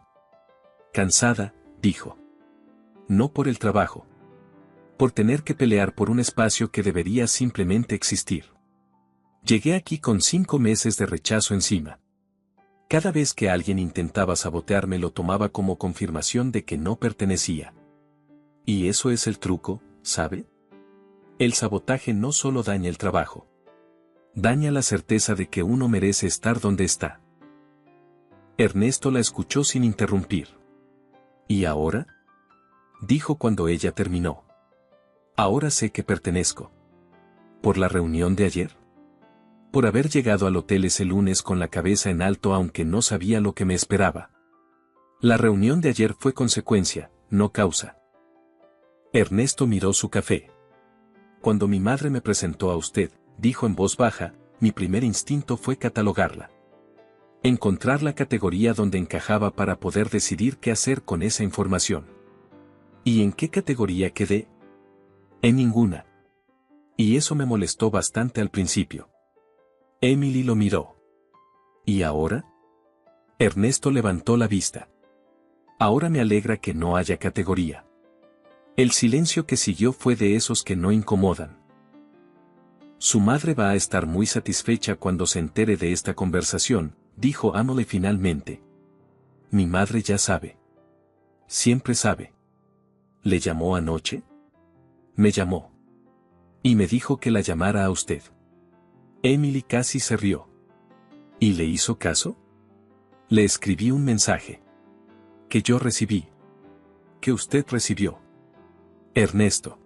Cansada, dijo. No por el trabajo. Por tener que pelear por un espacio que debería simplemente existir. Llegué aquí con 5 meses de rechazo encima. Cada vez que alguien intentaba sabotearme lo tomaba como confirmación de que no pertenecía. Y eso es el truco, ¿sabe? El sabotaje no solo daña el trabajo. Daña la certeza de que uno merece estar donde está. Ernesto la escuchó sin interrumpir. ¿Y ahora?, dijo cuando ella terminó. Ahora sé que pertenezco. ¿Por la reunión de ayer? Por haber llegado al hotel ese lunes con la cabeza en alto aunque no sabía lo que me esperaba. La reunión de ayer fue consecuencia, no causa. Ernesto miró su café. Cuando mi madre me presentó a usted, dijo en voz baja, mi primer instinto fue catalogarla. Encontrar la categoría donde encajaba para poder decidir qué hacer con esa información. ¿Y en qué categoría quedé? En ninguna. Y eso me molestó bastante al principio. Emily lo miró. ¿Y ahora? Ernesto levantó la vista. Ahora me alegra que no haya categoría. El silencio que siguió fue de esos que no incomodan. Su madre va a estar muy satisfecha cuando se entere de esta conversación, dijo Emily finalmente. Mi madre ya sabe. Siempre sabe. ¿Le llamó anoche? Me llamó. Y me dijo que la llamara a usted. Emily casi se rió. ¿Y le hizo caso? Le escribí un mensaje. Que yo recibí. Que usted recibió. Ernesto.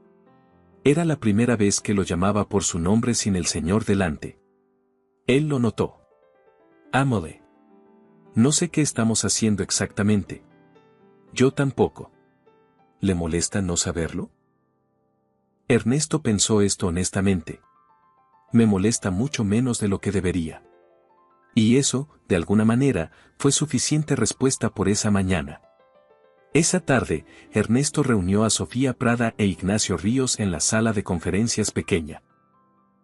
Era la primera vez que lo llamaba por su nombre sin el señor delante. Él lo notó. Emily. No sé qué estamos haciendo exactamente. Yo tampoco. ¿Le molesta no saberlo? Ernesto pensó esto honestamente. Me molesta mucho menos de lo que debería. Y eso, de alguna manera, fue suficiente respuesta por esa mañana. Esa tarde, Ernesto reunió a Sofía Prada e Ignacio Ríos en la sala de conferencias pequeña.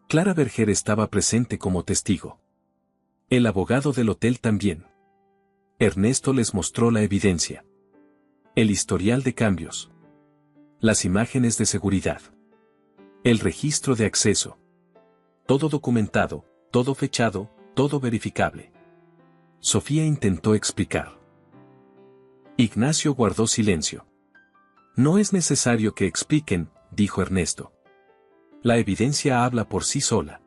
Clara Berger estaba presente como testigo. El abogado del hotel también. Ernesto les mostró la evidencia. El historial de cambios. Las imágenes de seguridad. El registro de acceso. Todo documentado, todo fechado, todo verificable. Sofía intentó explicar. Ignacio guardó silencio. No es necesario que expliquen, dijo Ernesto. La evidencia habla por sí sola.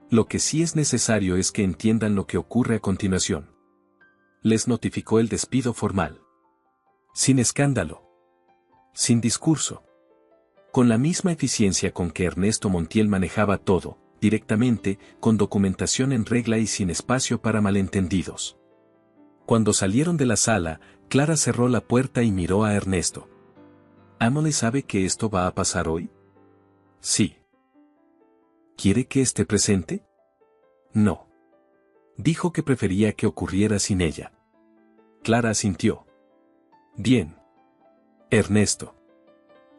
Lo que sí es necesario es que entiendan lo que ocurre a continuación. Les notificó el despido formal. Sin escándalo. Sin discurso. Con la misma eficiencia con que Ernesto Montiel manejaba todo, directamente, con documentación en regla y sin espacio para malentendidos. Cuando salieron de la sala, Clara cerró la puerta y miró a Ernesto. ¿Amelie sabe que esto va a pasar hoy? Sí. ¿Quiere que esté presente? No. Dijo que prefería que ocurriera sin ella. Clara asintió. Bien. Ernesto.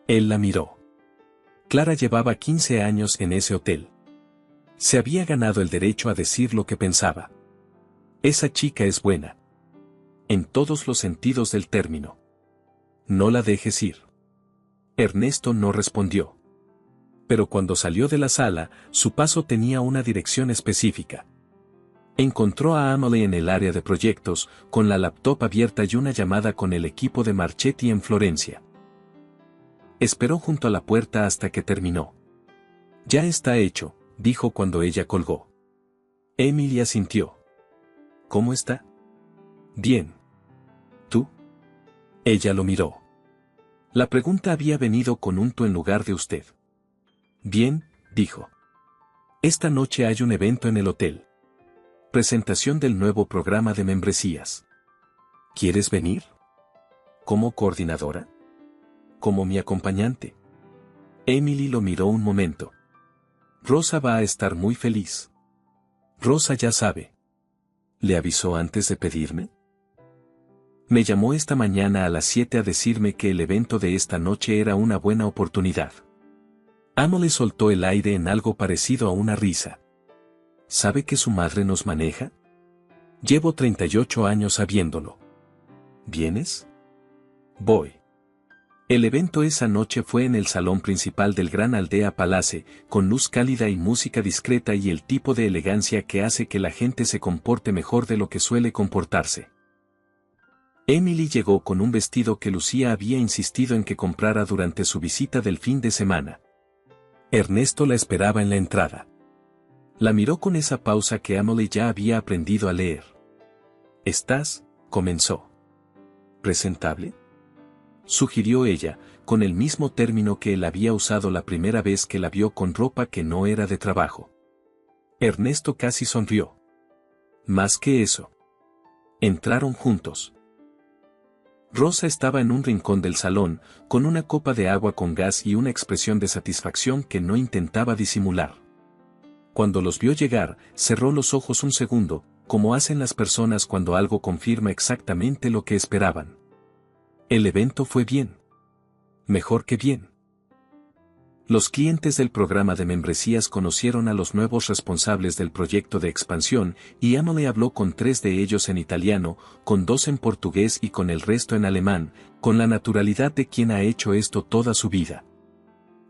Él la miró. Clara llevaba 15 años en ese hotel. Se había ganado el derecho a decir lo que pensaba. Esa chica es buena. En todos los sentidos del término. No la dejes ir. Ernesto no respondió. Pero cuando salió de la sala, su paso tenía una dirección específica. Encontró a Amelie en el área de proyectos, con la laptop abierta y una llamada con el equipo de Marchetti en Florencia. Esperó junto a la puerta hasta que terminó. Ya está hecho, dijo cuando ella colgó. Emilia asintió. ¿Cómo está? Bien. ¿Tú? Ella lo miró. La pregunta había venido con un tú en lugar de usted. Bien, dijo. Esta noche hay un evento en el hotel. Presentación del nuevo programa de membresías. ¿Quieres venir? ¿Como coordinadora? ¿Como mi acompañante? Emily lo miró un momento. Rosa va a estar muy feliz. Rosa ya sabe. ¿Le avisó antes de pedirme? Me llamó esta mañana a las 7 a decirme que el evento de esta noche era una buena oportunidad. Amelie soltó el aire en algo parecido a una risa. ¿Sabe que su madre nos maneja? Llevo 38 años sabiéndolo. ¿Vienes? Voy. El evento esa noche fue en el salón principal del Gran Aldea Palace, con luz cálida y música discreta y el tipo de elegancia que hace que la gente se comporte mejor de lo que suele comportarse. Emily llegó con un vestido que Lucía había insistido en que comprara durante su visita del fin de semana. Ernesto la esperaba en la entrada. La miró con esa pausa que Amelie ya había aprendido a leer. «¿Estás?» comenzó. «¿Presentable?», sugirió ella, con el mismo término que él había usado la primera vez que la vio con ropa que no era de trabajo. Ernesto casi sonrió. Más que eso. Entraron juntos. Rosa estaba en un rincón del salón, con una copa de agua con gas y una expresión de satisfacción que no intentaba disimular. Cuando los vio llegar, cerró los ojos un segundo, como hacen las personas cuando algo confirma exactamente lo que esperaban. El evento fue bien. Mejor que bien. Los clientes del programa de membresías conocieron a los nuevos responsables del proyecto de expansión y Amelie habló con 3 de ellos en italiano, con 2 en portugués y con el resto en alemán, con la naturalidad de quien ha hecho esto toda su vida.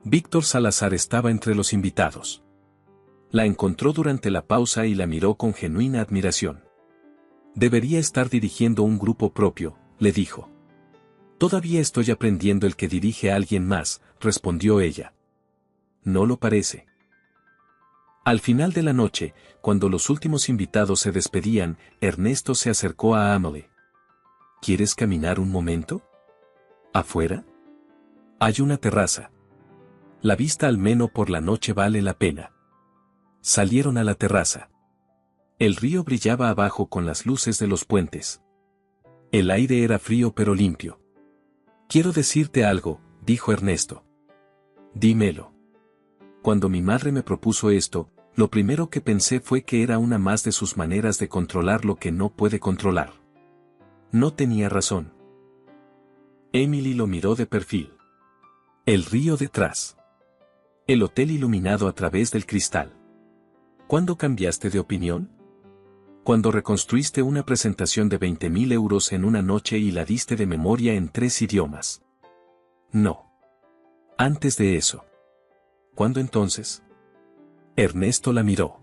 Víctor Salazar estaba entre los invitados. La encontró durante la pausa y la miró con genuina admiración. Debería estar dirigiendo un grupo propio, le dijo. Todavía estoy aprendiendo el que dirige a alguien más, respondió ella. ¿No lo parece? Al final de la noche, cuando los últimos invitados se despedían, Ernesto se acercó a Amelie. ¿Quieres caminar un momento? ¿Afuera? Hay una terraza. La vista al menos por la noche vale la pena. Salieron a la terraza. El río brillaba abajo con las luces de los puentes. El aire era frío pero limpio. Quiero decirte algo, dijo Ernesto. Dímelo. Cuando mi madre me propuso esto, lo primero que pensé fue que era una más de sus maneras de controlar lo que no puede controlar. No tenía razón. Emily lo miró de perfil. El río detrás. El hotel iluminado a través del cristal. ¿Cuándo cambiaste de opinión? Cuando reconstruiste una presentación de 20.000 euros en una noche y la diste de memoria en 3 idiomas. No. Antes de eso. ¿Cuándo entonces? Ernesto la miró.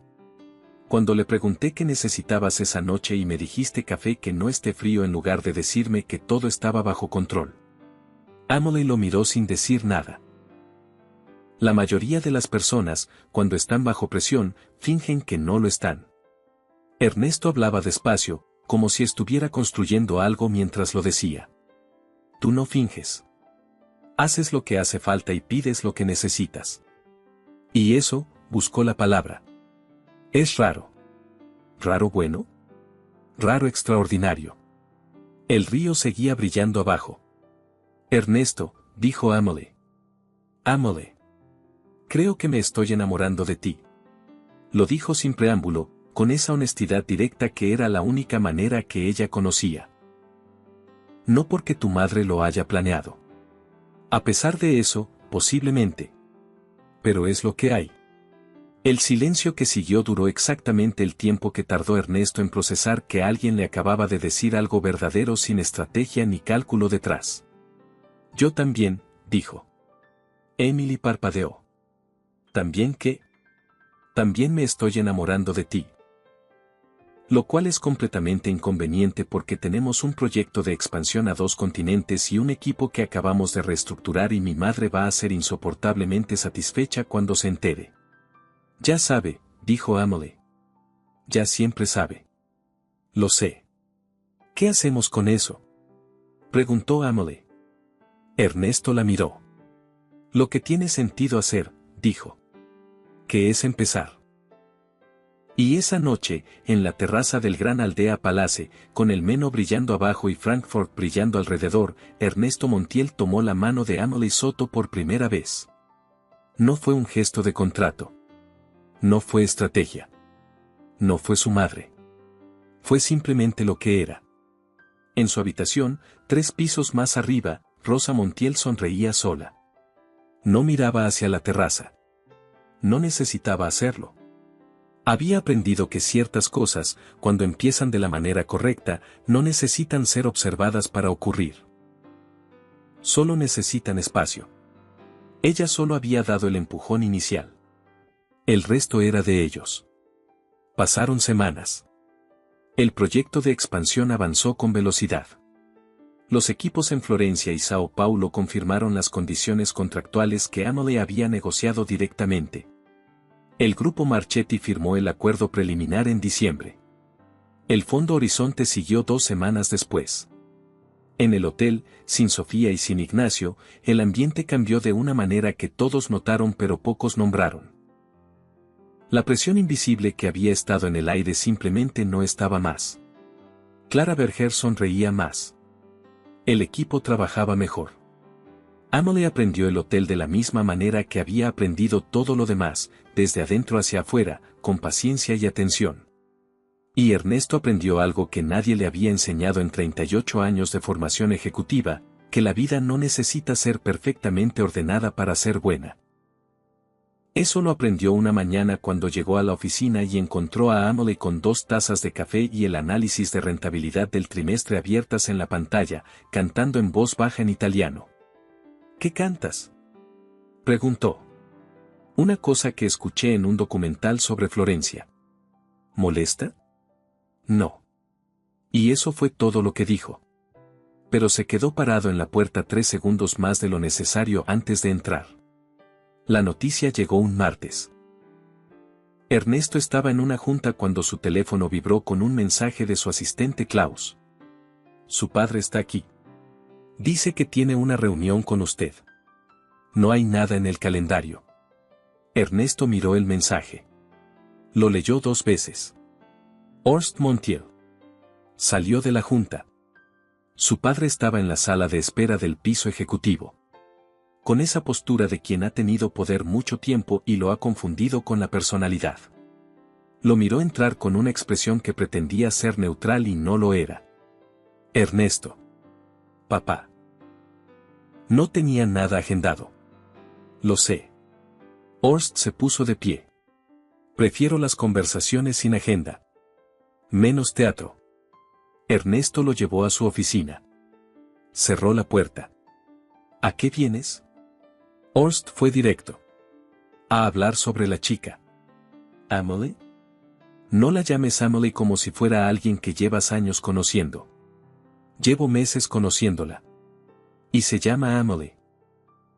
Cuando le pregunté qué necesitabas esa noche y me dijiste café que no esté frío en lugar de decirme que todo estaba bajo control. Emily lo miró sin decir nada. La mayoría de las personas, cuando están bajo presión, fingen que no lo están. Ernesto hablaba despacio, como si estuviera construyendo algo mientras lo decía. Tú no finges. Haces lo que hace falta y pides lo que necesitas. Y eso, buscó la palabra. Es raro. ¿Raro bueno? Raro extraordinario. El río seguía brillando abajo. Ernesto, dijo Emily. Emily. Creo que me estoy enamorando de ti. Lo dijo sin preámbulo, con esa honestidad directa que era la única manera que ella conocía. No porque tu madre lo haya planeado. A pesar de eso, posiblemente. Pero es lo que hay. El silencio que siguió duró exactamente el tiempo que tardó Ernesto en procesar que alguien le acababa de decir algo verdadero sin estrategia ni cálculo detrás. Yo también, dijo. Emily parpadeó. ¿También qué? También me estoy enamorando de ti. Lo cual es completamente inconveniente porque tenemos un proyecto de expansión a 2 continentes y un equipo que acabamos de reestructurar y mi madre va a ser insoportablemente satisfecha cuando se entere. Ya sabe, dijo Emily. Ya siempre sabe. Lo sé. ¿Qué hacemos con eso? Preguntó Emily. Ernesto la miró. Lo que tiene sentido hacer, dijo. Que es empezar. Y esa noche, en la terraza del Gran Aldea Palace, con el Meno brillando abajo y Frankfurt brillando alrededor, Ernesto Montiel tomó la mano de Emily Soto por primera vez. No fue un gesto de contrato. No fue estrategia. No fue su madre. Fue simplemente lo que era. En su habitación, 3 pisos más arriba, Rosa Montiel sonreía sola. No miraba hacia la terraza. No necesitaba hacerlo. Había aprendido que ciertas cosas, cuando empiezan de la manera correcta, no necesitan ser observadas para ocurrir. Solo necesitan espacio. Ella solo había dado el empujón inicial. El resto era de ellos. Pasaron semanas. El proyecto de expansión avanzó con velocidad. Los equipos en Florencia y Sao Paulo confirmaron las condiciones contractuales que Emily había negociado directamente. El grupo Marchetti firmó el acuerdo preliminar en diciembre. El Fondo Horizonte siguió 2 semanas después. En el hotel, sin Sofía y sin Ignacio, el ambiente cambió de una manera que todos notaron pero pocos nombraron. La presión invisible que había estado en el aire simplemente no estaba más. Clara Berger sonreía más. El equipo trabajaba mejor. Emily aprendió el hotel de la misma manera que había aprendido todo lo demás, desde adentro hacia afuera, con paciencia y atención. Y Ernesto aprendió algo que nadie le había enseñado en 38 años de formación ejecutiva, que la vida no necesita ser perfectamente ordenada para ser buena. Eso lo aprendió una mañana cuando llegó a la oficina y encontró a Emily con 2 tazas de café y el análisis de rentabilidad del trimestre abiertas en la pantalla, cantando en voz baja en italiano. ¿Qué cantas?, preguntó. Una cosa que escuché en un documental sobre Florencia. ¿Molesta? No. Y eso fue todo lo que dijo. Pero se quedó parado en la puerta 3 segundos más de lo necesario antes de entrar. La noticia llegó un martes. Ernesto estaba en una junta cuando su teléfono vibró con un mensaje de su asistente Klaus. Su padre está aquí. Dice que tiene una reunión con usted. No hay nada en el calendario. Ernesto miró el mensaje. Lo leyó 2 veces. Horst Montiel. Salió de la junta. Su padre estaba en la sala de espera del piso ejecutivo. Con esa postura de quien ha tenido poder mucho tiempo y lo ha confundido con la personalidad. Lo miró entrar con una expresión que pretendía ser neutral y no lo era. Ernesto. Papá. No tenía nada agendado. Lo sé. Horst se puso de pie. Prefiero las conversaciones sin agenda. Menos teatro. Ernesto lo llevó a su oficina. Cerró la puerta. ¿A qué vienes? Horst fue directo. A hablar sobre la chica. ¿Emily? No la llames Emily como si fuera alguien que llevas años conociendo. Llevo meses conociéndola. Y se llama Emily.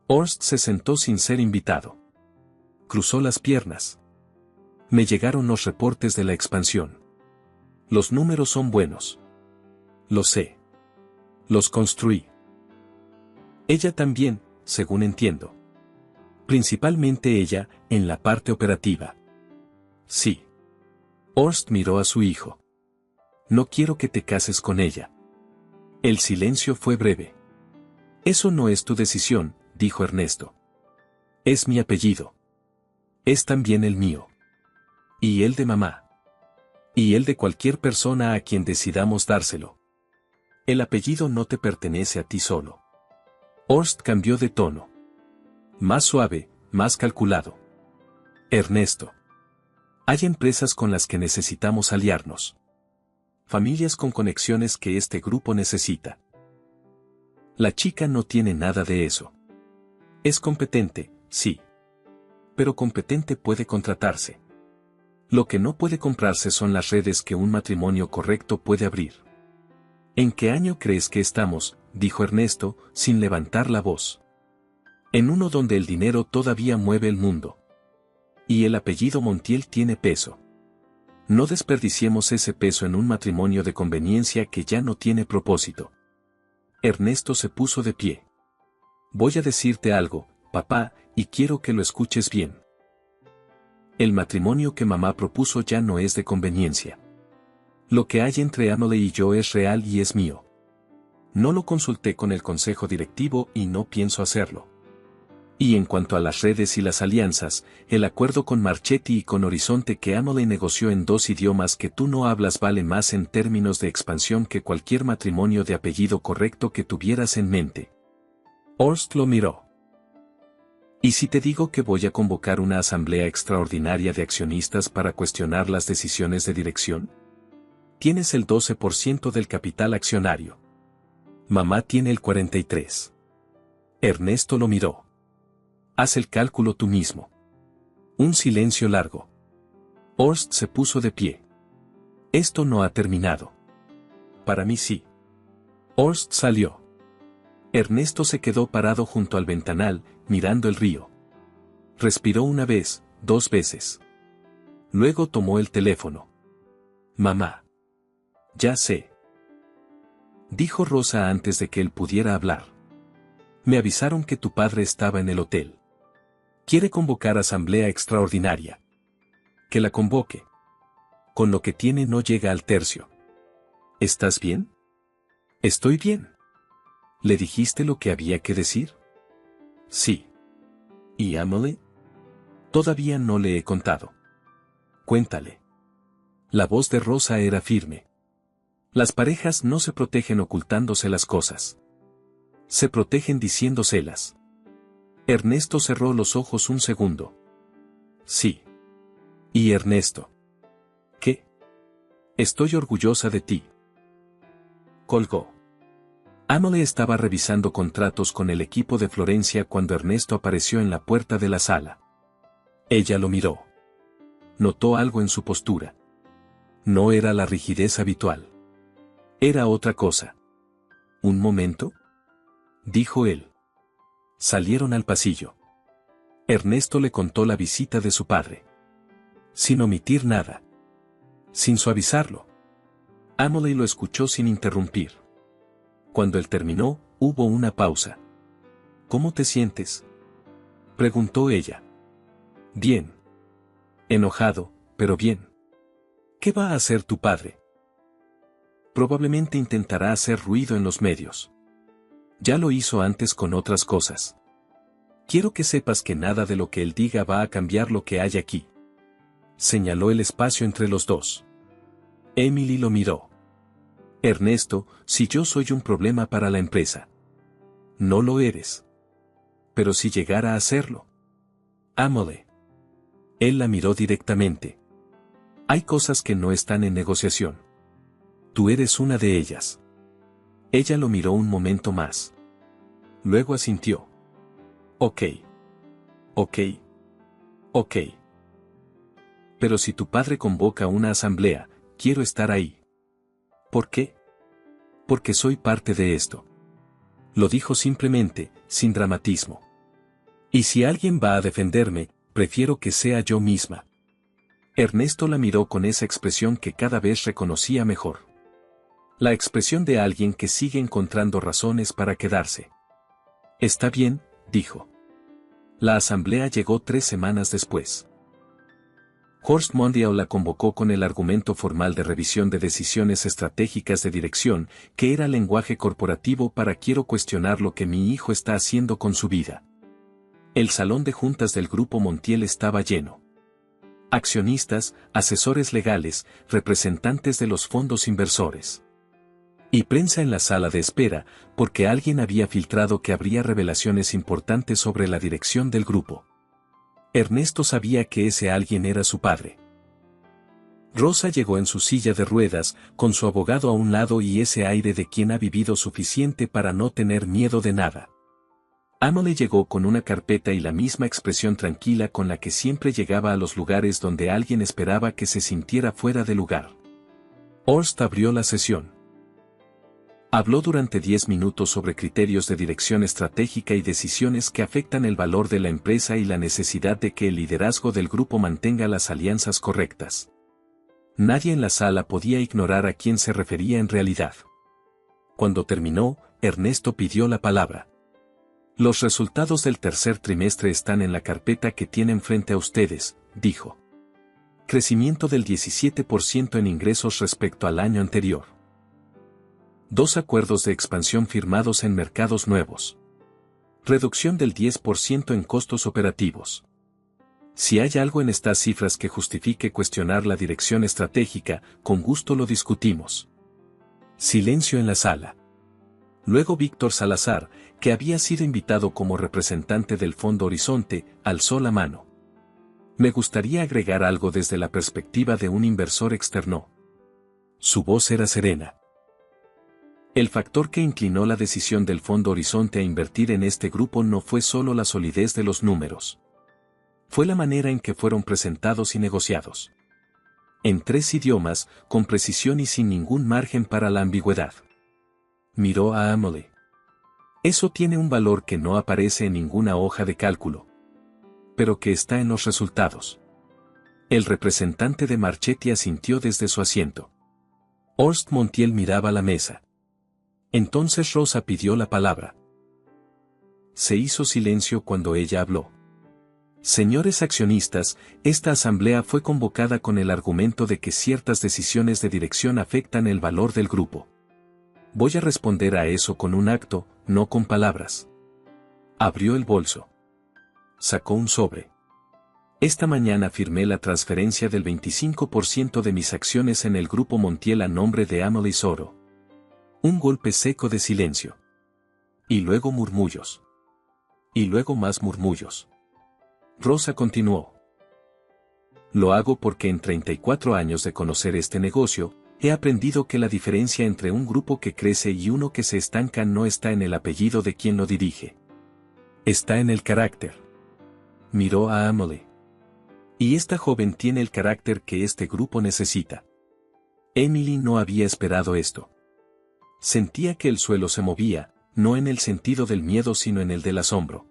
Horst se sentó sin ser invitado. Cruzó las piernas. Me llegaron los reportes de la expansión. Los números son buenos. Lo sé. Los construí. Ella también, según entiendo. Principalmente ella, en la parte operativa. Sí. Horst miró a su hijo. No quiero que te cases con ella. El silencio fue breve. Eso no es tu decisión, dijo Ernesto. Es mi apellido. Es también el mío. Y el de mamá. Y el de cualquier persona a quien decidamos dárselo. El apellido no te pertenece a ti solo. Horst cambió de tono. Más suave, más calculado. Ernesto. Hay empresas con las que necesitamos aliarnos. Familias con conexiones que este grupo necesita. La chica no tiene nada de eso. Es competente, sí. Pero competente puede contratarse. Lo que no puede comprarse son las redes que un matrimonio correcto puede abrir. ¿En qué año crees que estamos?, dijo Ernesto, sin levantar la voz. En uno donde el dinero todavía mueve el mundo. Y el apellido Montiel tiene peso. No desperdiciemos ese peso en un matrimonio de conveniencia que ya no tiene propósito. Ernesto se puso de pie. Voy a decirte algo, papá, y quiero que lo escuches bien. El matrimonio que mamá propuso ya no es de conveniencia. Lo que hay entre Emily y yo es real y es mío. No lo consulté con el consejo directivo y no pienso hacerlo. Y en cuanto a las redes y las alianzas, el acuerdo con Marchetti y con Horizonte que Emily negoció en 2 idiomas que tú no hablas vale más en términos de expansión que cualquier matrimonio de apellido correcto que tuvieras en mente. Horst lo miró. ¿Y si te digo que voy a convocar una asamblea extraordinaria de accionistas para cuestionar las decisiones de dirección? Tienes el 12% del capital accionario. Mamá tiene el 43%. Ernesto lo miró. Haz el cálculo tú mismo. Un silencio largo. Horst se puso de pie. Esto no ha terminado. Para mí sí. Horst salió. Ernesto se quedó parado junto al ventanal, mirando el río. Respiró una vez, 2 veces. Luego tomó el teléfono. Mamá. Ya sé. Dijo Rosa antes de que él pudiera hablar. Me avisaron que tu padre estaba en el hotel. Quiere convocar asamblea extraordinaria. Que la convoque. Con lo que tiene no llega al tercio. ¿Estás bien? Estoy bien. ¿Le dijiste lo que había que decir? Sí. ¿Y Emily? Todavía no le he contado. Cuéntale. La voz de Rosa era firme. Las parejas no se protegen ocultándose las cosas. Se protegen diciéndoselas. Ernesto cerró los ojos un segundo. Sí. ¿Y Ernesto? ¿Qué? Estoy orgullosa de ti. Colgó. Emily estaba revisando contratos con el equipo de Florencia cuando Ernesto apareció en la puerta de la sala. Ella lo miró. Notó algo en su postura. No era la rigidez habitual. Era otra cosa. ¿Un momento?, dijo él. Salieron al pasillo. Ernesto le contó la visita de su padre. Sin omitir nada. Sin suavizarlo. Emily lo escuchó sin interrumpir. Cuando él terminó, hubo una pausa. ¿Cómo te sientes?, preguntó ella. Bien. Enojado, pero bien. ¿Qué va a hacer tu padre? probablemente intentará hacer ruido en los medios. Ya lo hizo antes con otras cosas. Quiero que sepas que nada de lo que él diga va a cambiar lo que hay aquí. Señaló el espacio entre los dos. Emily lo miró. Ernesto, si yo soy un problema para la empresa. No lo eres. Pero si llegara a serlo. Ámale. Él la miró directamente. Hay cosas que no están en negociación. Tú eres una de ellas. Ella lo miró un momento más. Luego asintió. Ok. Ok. Ok. Pero si tu padre convoca una asamblea, quiero estar ahí. ¿Por qué? Porque soy parte de esto. Lo dijo simplemente, sin dramatismo. Y si alguien va a defenderme, prefiero que sea yo misma. Ernesto la miró con esa expresión que cada vez reconocía mejor. La expresión de alguien que sigue encontrando razones para quedarse. Está bien, dijo. La asamblea llegó 3 semanas después. Horst Mondial la convocó con el argumento formal de revisión de decisiones estratégicas de dirección, que era lenguaje corporativo para quiero cuestionar lo que mi hijo está haciendo con su vida. El salón de juntas del Grupo Montiel estaba lleno. Accionistas, asesores legales, representantes de los fondos inversores. Y prensa en la sala de espera, porque alguien había filtrado que habría revelaciones importantes sobre la dirección del grupo. Ernesto sabía que ese alguien era su padre. Rosa llegó en su silla de ruedas, con su abogado a un lado y ese aire de quien ha vivido suficiente para no tener miedo de nada. Emily llegó con una carpeta y la misma expresión tranquila con la que siempre llegaba a los lugares donde alguien esperaba que se sintiera fuera de lugar. Horst abrió la sesión. Habló durante 10 minutos sobre criterios de dirección estratégica y decisiones que afectan el valor de la empresa y la necesidad de que el liderazgo del grupo mantenga las alianzas correctas. Nadie en la sala podía ignorar a quién se refería en realidad. Cuando terminó, Ernesto pidió la palabra. Los resultados del tercer trimestre están en la carpeta que tienen frente a ustedes, dijo. Crecimiento del 17% en ingresos respecto al año anterior. 2 acuerdos de expansión firmados en mercados nuevos. Reducción del 10% en costos operativos. Si hay algo en estas cifras que justifique cuestionar la dirección estratégica, con gusto lo discutimos. Silencio en la sala. Luego Víctor Salazar, que había sido invitado como representante del Fondo Horizonte, alzó la mano. Me gustaría agregar algo desde la perspectiva de un inversor externo. Su voz era serena. El factor que inclinó la decisión del Fondo Horizonte a invertir en este grupo no fue solo la solidez de los números. Fue la manera en que fueron presentados y negociados. En 3 idiomas, con precisión y sin ningún margen para la ambigüedad. Miró a Emily. Eso tiene un valor que no aparece en ninguna hoja de cálculo. Pero que está en los resultados. El representante de Marchetti asintió desde su asiento. Horst Montiel miraba la mesa. Entonces Rosa pidió la palabra. Se hizo silencio cuando ella habló. Señores accionistas, esta asamblea fue convocada con el argumento de que ciertas decisiones de dirección afectan el valor del grupo. Voy a responder a eso con un acto, no con palabras. Abrió el bolso. Sacó un sobre. Esta mañana firmé la transferencia del 25% de mis acciones en el Grupo Montiel a nombre de Emily Soro. Un golpe seco de silencio. Y luego murmullos. Y luego más murmullos. Rosa continuó. Lo hago porque en 34 años de conocer este negocio, he aprendido que la diferencia entre un grupo que crece y uno que se estanca no está en el apellido de quien lo dirige. Está en el carácter. Miró a Emily. Y esta joven tiene el carácter que este grupo necesita. Emily no había esperado esto. Sentía que el suelo se movía, no en el sentido del miedo sino en el del asombro.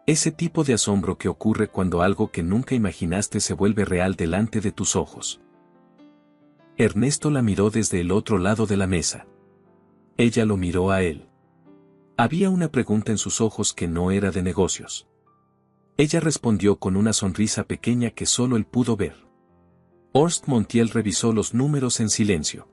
Ese tipo de asombro que ocurre cuando algo que nunca imaginaste se vuelve real delante de tus ojos. Ernesto la miró desde el otro lado de la mesa. Ella lo miró a él. Había una pregunta en sus ojos que no era de negocios. Ella respondió con una sonrisa pequeña que solo él pudo ver. Horst Montiel revisó los números en silencio.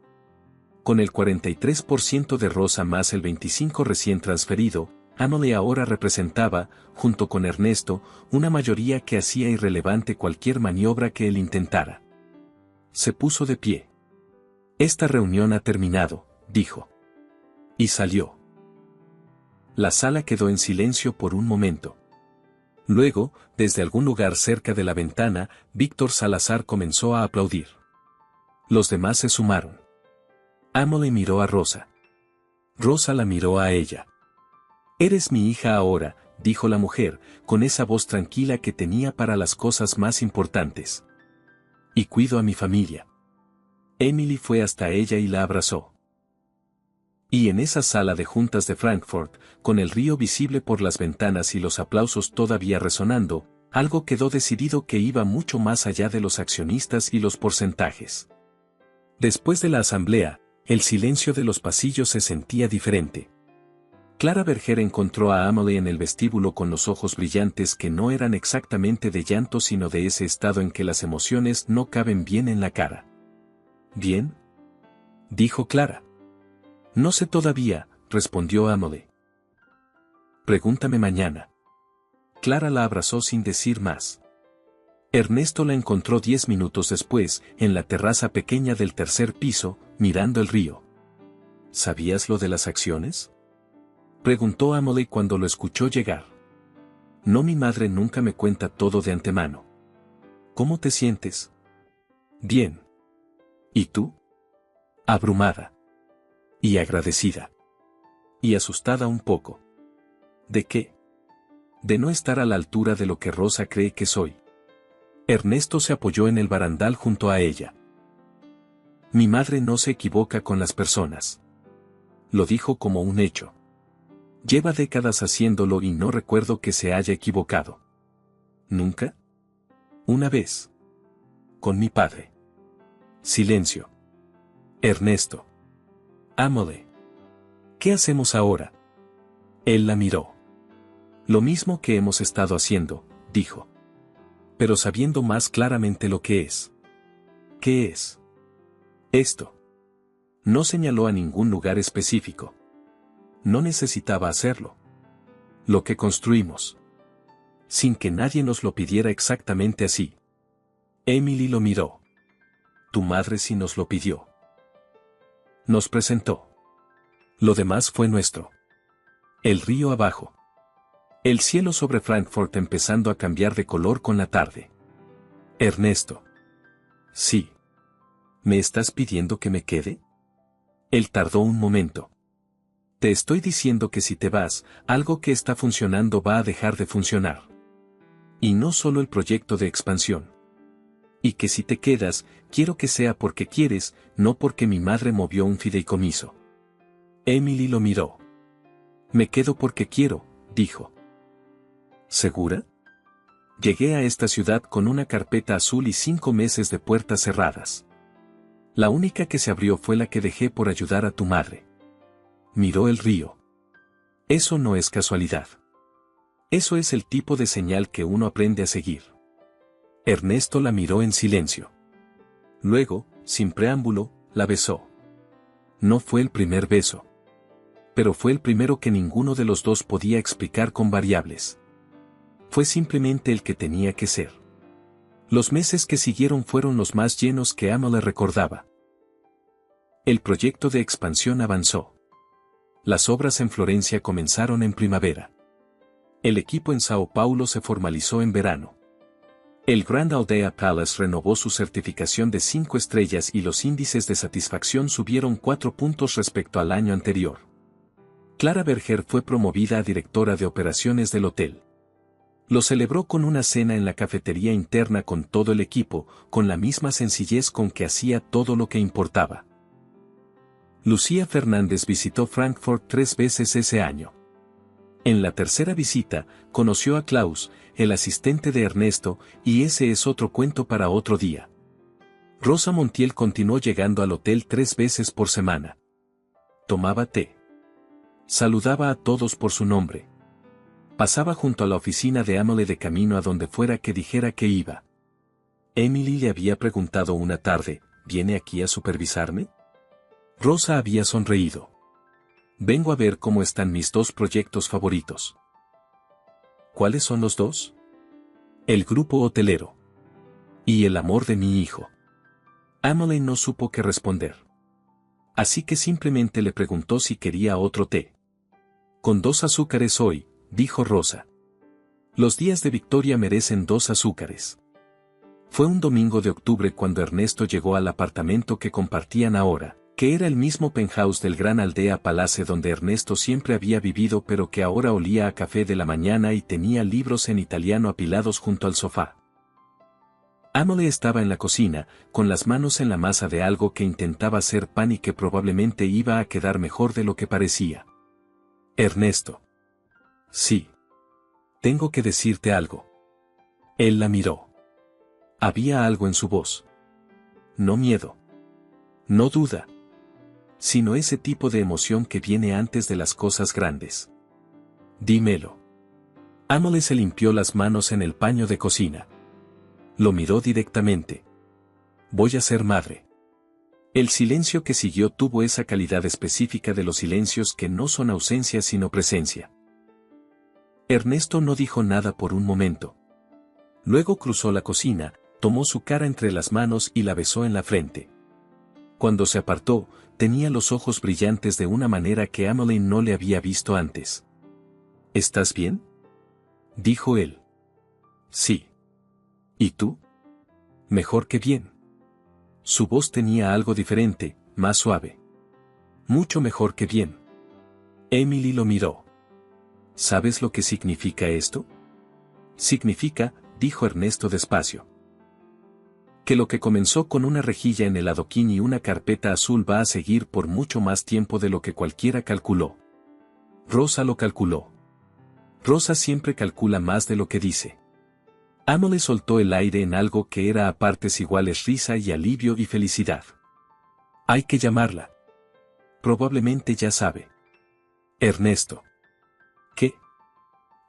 Con el 43% de Rosa más el 25% recién transferido, Emily ahora representaba, junto con Ernesto, una mayoría que hacía irrelevante cualquier maniobra que él intentara. Se puso de pie. Esta reunión ha terminado, dijo. Y salió. La sala quedó en silencio por un momento. Luego, desde algún lugar cerca de la ventana, Víctor Salazar comenzó a aplaudir. Los demás se sumaron. Emily miró a Rosa. Rosa la miró a ella. «Eres mi hija ahora», dijo la mujer, con esa voz tranquila que tenía para las cosas más importantes. «Y cuido a mi familia». Emily fue hasta ella y la abrazó. Y en esa sala de juntas de Frankfurt, con el río visible por las ventanas y los aplausos todavía resonando, algo quedó decidido que iba mucho más allá de los accionistas y los porcentajes. Después de la asamblea, el silencio de los pasillos se sentía diferente. Clara Berger encontró a Emily en el vestíbulo con los ojos brillantes que no eran exactamente de llanto sino de ese estado en que las emociones no caben bien en la cara. «¿Bien?», dijo Clara. «No sé todavía», respondió Emily. «Pregúntame mañana». Clara la abrazó sin decir más. Ernesto la encontró 10 minutos después, en la terraza pequeña del tercer piso, mirando el río. «¿Sabías lo de las acciones?», preguntó Emily cuando lo escuchó llegar. «No, mi madre nunca me cuenta todo de antemano». «¿Cómo te sientes?». «Bien». «¿Y tú?». «Abrumada». «Y agradecida». «Y asustada un poco». «¿De qué?». «De no estar a la altura de lo que Rosa cree que soy». Ernesto se apoyó en el barandal junto a ella. «Mi madre no se equivoca con las personas». Lo dijo como un hecho. «Lleva décadas haciéndolo y no recuerdo que se haya equivocado». «¿Nunca?». «Una vez. Con mi padre». Silencio. Ernesto. «Emily. ¿Qué hacemos ahora?». Él la miró. «Lo mismo que hemos estado haciendo», dijo. «Pero sabiendo más claramente lo que es». «¿Qué es?». «Esto». No señaló a ningún lugar específico. No necesitaba hacerlo. «Lo que construimos». Sin que nadie nos lo pidiera exactamente así. Emily lo miró. «Tu madre sí nos lo pidió». Nos presentó. Lo demás fue nuestro. El río abajo. El cielo sobre Frankfurt empezando a cambiar de color con la tarde. Ernesto. «Sí». «¿Me estás pidiendo que me quede?». Él tardó un momento. «Te estoy diciendo que si te vas, algo que está funcionando va a dejar de funcionar. Y no solo el proyecto de expansión. Y que si te quedas, quiero que sea porque quieres, no porque mi madre movió un fideicomiso». Emily lo miró. «Me quedo porque quiero», dijo. «¿Segura?». «Llegué a esta ciudad con una carpeta azul y 5 meses de puertas cerradas. La única que se abrió fue la que dejé por ayudar a tu madre». Miró el río. «Eso no es casualidad. Eso es el tipo de señal que uno aprende a seguir». Ernesto la miró en silencio. Luego, sin preámbulo, la besó. No fue el primer beso. Pero fue el primero que ninguno de los dos podía explicar con variables. Fue simplemente el que tenía que ser. Los meses que siguieron fueron los más llenos que Emily recordaba. El proyecto de expansión avanzó. Las obras en Florencia comenzaron en primavera. El equipo en Sao Paulo se formalizó en verano. El Grand Aldea Palace renovó su certificación de 5 estrellas y los índices de satisfacción subieron 4 puntos respecto al año anterior. Clara Berger fue promovida a directora de operaciones del hotel. Lo celebró con una cena en la cafetería interna con todo el equipo, con la misma sencillez con que hacía todo lo que importaba. Lucía Fernández visitó Frankfurt 3 veces ese año. En la tercera visita, conoció a Klaus, el asistente de Ernesto, y ese es otro cuento para otro día. Rosa Montiel continuó llegando al hotel 3 veces por semana. Tomaba té. Saludaba a todos por su nombre. Pasaba junto a la oficina de Emily de camino a donde fuera que dijera que iba. Emily le había preguntado una tarde, ¿viene aquí a supervisarme? Rosa había sonreído. Vengo a ver cómo están mis dos proyectos favoritos. ¿Cuáles son los dos? El grupo hotelero. Y el amor de mi hijo. Emily no supo qué responder. Así que simplemente le preguntó si quería otro té. Con 2 azúcares hoy, dijo Rosa. Los días de Victoria merecen 2 azúcares. Fue un domingo de octubre cuando Ernesto llegó al apartamento que compartían ahora, que era el mismo penthouse del Gran Aldea Palace donde Ernesto siempre había vivido pero que ahora olía a café de la mañana y tenía libros en italiano apilados junto al sofá. Emily estaba en la cocina, con las manos en la masa de algo que intentaba hacer pan y que probablemente iba a quedar mejor de lo que parecía. Ernesto. Sí. Tengo que decirte algo. Él la miró. Había algo en su voz. No miedo. No duda. Sino ese tipo de emoción que viene antes de las cosas grandes. Dímelo. Emily se limpió las manos en el paño de cocina. Lo miró directamente. Voy a ser madre. El silencio que siguió tuvo esa calidad específica de los silencios que no son ausencia sino presencia. Ernesto no dijo nada por un momento. Luego cruzó la cocina, tomó su cara entre las manos y la besó en la frente. Cuando se apartó, tenía los ojos brillantes de una manera que Emily no le había visto antes. ¿Estás bien?, dijo él. Sí. ¿Y tú? Mejor que bien. Su voz tenía algo diferente, más suave. Mucho mejor que bien. Emily lo miró. ¿Sabes lo que significa esto? Significa, dijo Ernesto despacio, que lo que comenzó con una rejilla en el adoquín y una carpeta azul va a seguir por mucho más tiempo de lo que cualquiera calculó. Rosa lo calculó. Rosa siempre calcula más de lo que dice. Emily soltó el aire en algo que era a partes iguales risa y alivio y felicidad. Hay que llamarla. Probablemente ya sabe. Ernesto. ¿Qué?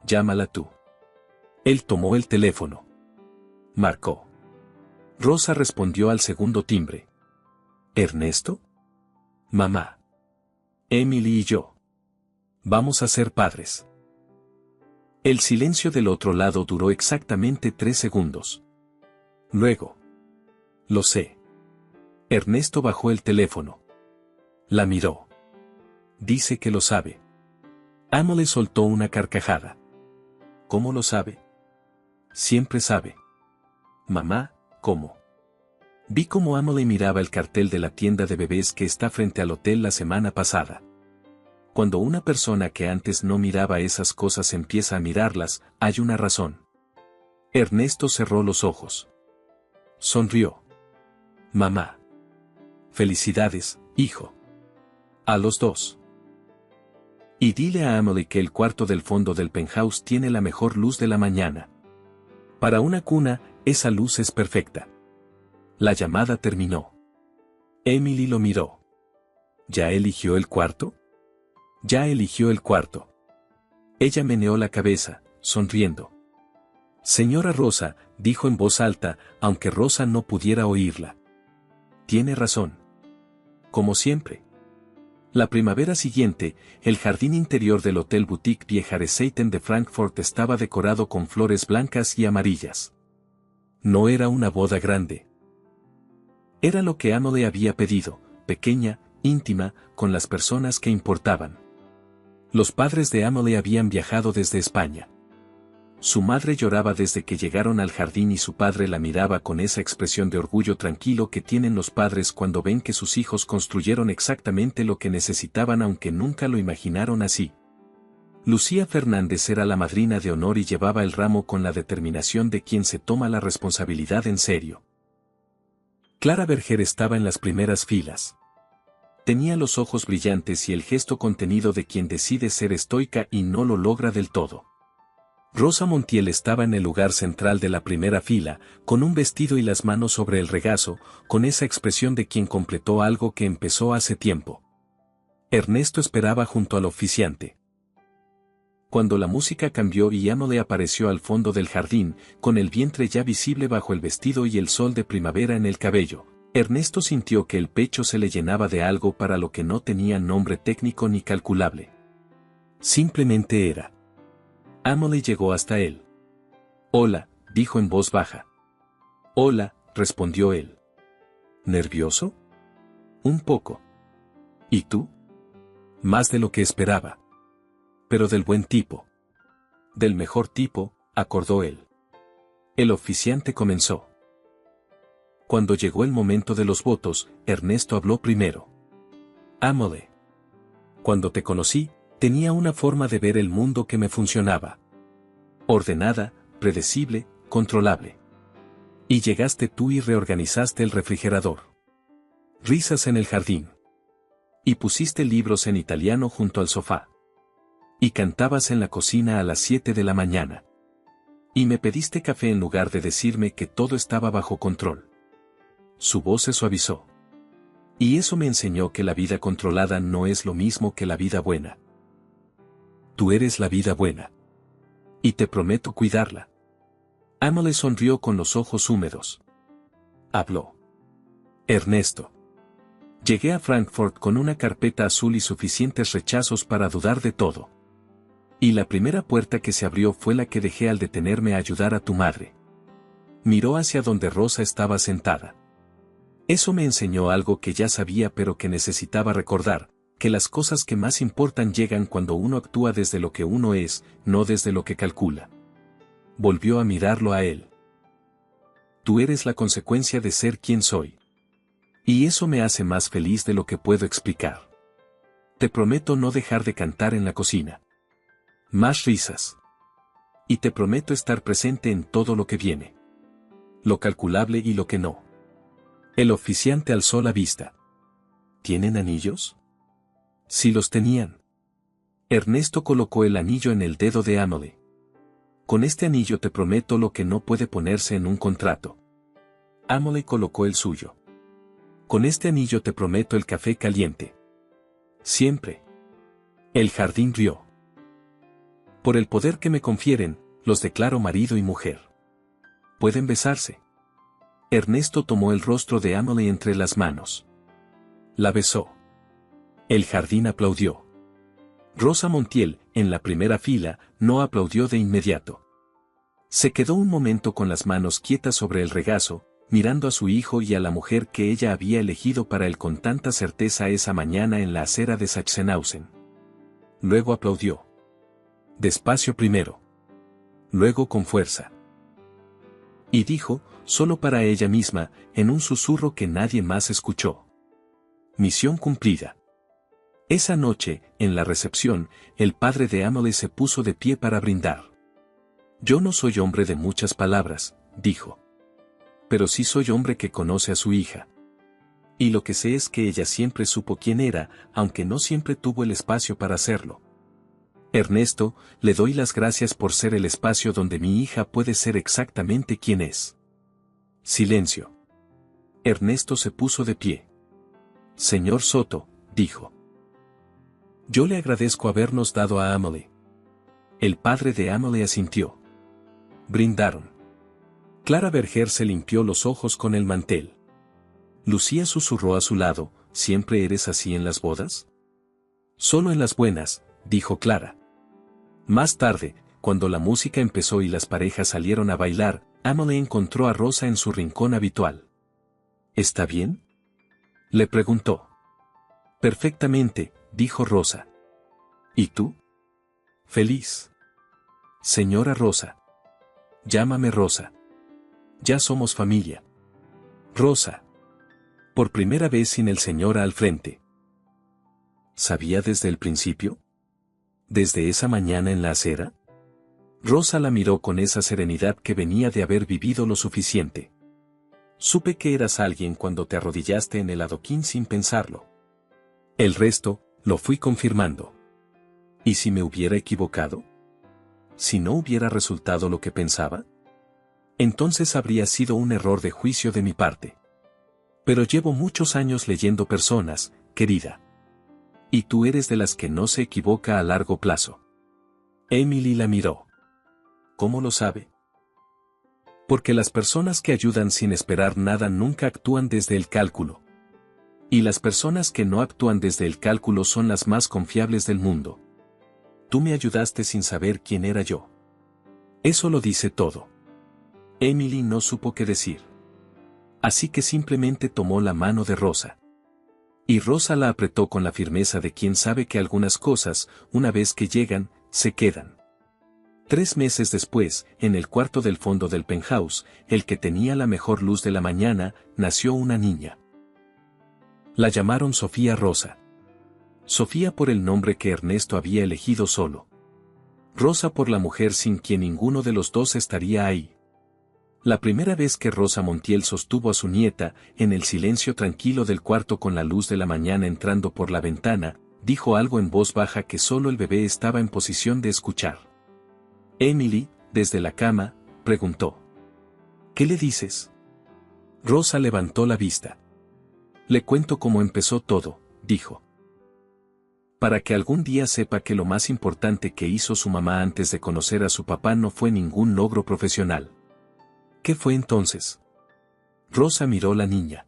Llámala tú. Él tomó el teléfono. Marcó. Rosa respondió al segundo timbre. ¿Ernesto? Mamá. Emily y yo. Vamos a ser padres. El silencio del otro lado duró exactamente 3 segundos. Luego. Lo sé. Ernesto bajó el teléfono. La miró. Dice que lo sabe. Emily soltó una carcajada. ¿Cómo lo sabe? Siempre sabe. Mamá, ¿cómo? Vi cómo Emily miraba el cartel de la tienda de bebés que está frente al hotel la semana pasada. Cuando una persona que antes no miraba esas cosas empieza a mirarlas, hay una razón. Ernesto cerró los ojos. Sonrió. Mamá. Felicidades, hijo. A los dos. Y dile a Emily que el cuarto del fondo del penthouse tiene la mejor luz de la mañana. Para una cuna, esa luz es perfecta. La llamada terminó. Emily lo miró. ¿Ya eligió el cuarto? Ya eligió el cuarto. Ella meneó la cabeza, sonriendo. Señora Rosa, dijo en voz alta, aunque Rosa no pudiera oírla. Tiene razón. Como siempre. La primavera siguiente, el jardín interior del Hotel Boutique Viejareseiten de Frankfurt estaba decorado con flores blancas y amarillas. No era una boda grande. Era lo que Emily había pedido, pequeña, íntima, con las personas que importaban. Los padres de Emily habían viajado desde España. Su madre lloraba desde que llegaron al jardín y su padre la miraba con esa expresión de orgullo tranquilo que tienen los padres cuando ven que sus hijos construyeron exactamente lo que necesitaban aunque nunca lo imaginaron así. Lucía Fernández era la madrina de honor y llevaba el ramo con la determinación de quien se toma la responsabilidad en serio. Clara Berger estaba en las primeras filas. Tenía los ojos brillantes y el gesto contenido de quien decide ser estoica y no lo logra del todo. Rosa Montiel estaba en el lugar central de la primera fila, con un vestido y las manos sobre el regazo, con esa expresión de quien completó algo que empezó hace tiempo. Ernesto esperaba junto al oficiante. Cuando la música cambió y Emily apareció al fondo del jardín, con el vientre ya visible bajo el vestido y el sol de primavera en el cabello, Ernesto sintió que el pecho se le llenaba de algo para lo que no tenía nombre técnico ni calculable. Simplemente era. Emily llegó hasta él. Hola, dijo en voz baja. Hola, respondió él. ¿Nervioso? Un poco. ¿Y tú? Más de lo que esperaba. Pero del buen tipo. Del mejor tipo, acordó él. El oficiante comenzó. Cuando llegó el momento de los votos, Ernesto habló primero. Emily. Cuando te conocí, tenía una forma de ver el mundo que me funcionaba. Ordenada, predecible, controlable. Y llegaste tú y reorganizaste el refrigerador. Risas en el jardín. Y pusiste libros en italiano junto al sofá. Y cantabas en la cocina a las 7 de la mañana. Y me pediste café en lugar de decirme que todo estaba bajo control. Su voz se suavizó. Y eso me enseñó que la vida controlada no es lo mismo que la vida buena. Tú eres la vida buena. Y te prometo cuidarla. Emily sonrió con los ojos húmedos. Habló. Ernesto. Llegué a Frankfurt con una carpeta azul y suficientes rechazos para dudar de todo. Y la primera puerta que se abrió fue la que dejé al detenerme a ayudar a tu madre. Miró hacia donde Rosa estaba sentada. Eso me enseñó algo que ya sabía pero que necesitaba recordar, que las cosas que más importan llegan cuando uno actúa desde lo que uno es, no desde lo que calcula. Volvió a mirarlo a él. Tú eres la consecuencia de ser quien soy. Y eso me hace más feliz de lo que puedo explicar. Te prometo no dejar de cantar en la cocina. Más risas. Y te prometo estar presente en todo lo que viene. Lo calculable y lo que no. El oficiante alzó la vista. ¿Tienen anillos? Sí los tenían. Ernesto colocó el anillo en el dedo de Emily. Con este anillo te prometo lo que no puede ponerse en un contrato. Emily colocó el suyo. Con este anillo te prometo el café caliente. Siempre. El jardín rió. Por el poder que me confieren, los declaro marido y mujer. Pueden besarse. Ernesto tomó el rostro de Emily entre las manos. La besó. El jardín aplaudió. Rosa Montiel, en la primera fila, no aplaudió de inmediato. Se quedó un momento con las manos quietas sobre el regazo, mirando a su hijo y a la mujer que ella había elegido para él con tanta certeza esa mañana en la acera de Sachsenhausen. Luego aplaudió. Despacio primero. Luego con fuerza. Y dijo, solo para ella misma, en un susurro que nadie más escuchó. Misión cumplida. Esa noche, en la recepción, el padre de Emily se puso de pie para brindar. Yo no soy hombre de muchas palabras, dijo. Pero sí soy hombre que conoce a su hija. Y lo que sé es que ella siempre supo quién era, aunque no siempre tuvo el espacio para hacerlo. Ernesto, le doy las gracias por ser el espacio donde mi hija puede ser exactamente quien es. Silencio. Ernesto se puso de pie. Señor Soto, dijo. Yo le agradezco habernos dado a Emily. El padre de Emily asintió. Brindaron. Clara Berger se limpió los ojos con el mantel. Lucía susurró a su lado, ¿siempre eres así en las bodas? Solo en las buenas, dijo Clara. Más tarde, cuando la música empezó y las parejas salieron a bailar, Emily encontró a Rosa en su rincón habitual. ¿Está bien?, le preguntó. Perfectamente, dijo Rosa. ¿Y tú? Feliz. Señora Rosa. Llámame Rosa. Ya somos familia. Rosa. Por primera vez sin el señora al frente. ¿Sabía desde el principio? ¿Desde esa mañana en la acera? Rosa la miró con esa serenidad que venía de haber vivido lo suficiente. Supe que eras alguien cuando te arrodillaste en el adoquín sin pensarlo. El resto, lo fui confirmando. ¿Y si me hubiera equivocado? ¿Si no hubiera resultado lo que pensaba? Entonces habría sido un error de juicio de mi parte. Pero llevo muchos años leyendo personas, querida. Y tú eres de las que no se equivoca a largo plazo. Emily la miró. ¿Cómo lo sabe? Porque las personas que ayudan sin esperar nada nunca actúan desde el cálculo. Y las personas que no actúan desde el cálculo son las más confiables del mundo. Tú me ayudaste sin saber quién era yo. Eso lo dice todo. Emily no supo qué decir. Así que simplemente tomó la mano de Rosa. Y Rosa la apretó con la firmeza de quien sabe que algunas cosas, una vez que llegan, se quedan. 3 meses después, en el cuarto del fondo del penthouse, el que tenía la mejor luz de la mañana, nació una niña. La llamaron Sofía Rosa. Sofía por el nombre que Ernesto había elegido solo. Rosa por la mujer sin quien ninguno de los dos estaría ahí. La primera vez que Rosa Montiel sostuvo a su nieta, en el silencio tranquilo del cuarto con la luz de la mañana entrando por la ventana, dijo algo en voz baja que solo el bebé estaba en posición de escuchar. Emily, desde la cama, preguntó. ¿Qué le dices? Rosa levantó la vista. Le cuento cómo empezó todo, dijo. Para que algún día sepa que lo más importante que hizo su mamá antes de conocer a su papá no fue ningún logro profesional. ¿Qué fue entonces? Rosa miró a la niña.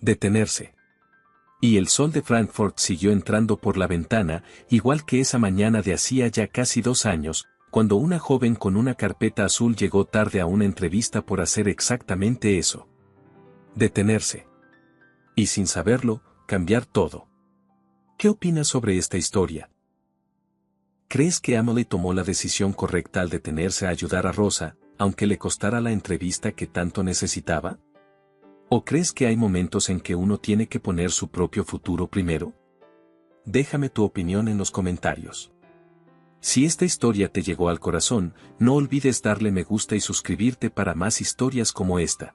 Detenerse. Y el sol de Frankfurt siguió entrando por la ventana, igual que esa mañana de hacía ya casi 2 años, cuando una joven con una carpeta azul llegó tarde a una entrevista por hacer exactamente eso. Detenerse. Y sin saberlo, cambiar todo. ¿Qué opinas sobre esta historia? ¿Crees que Emily tomó la decisión correcta al detenerse a ayudar a Rosa, aunque le costara la entrevista que tanto necesitaba? ¿O crees que hay momentos en que uno tiene que poner su propio futuro primero? Déjame tu opinión en los comentarios. Si esta historia te llegó al corazón, no olvides darle me gusta y suscribirte para más historias como esta.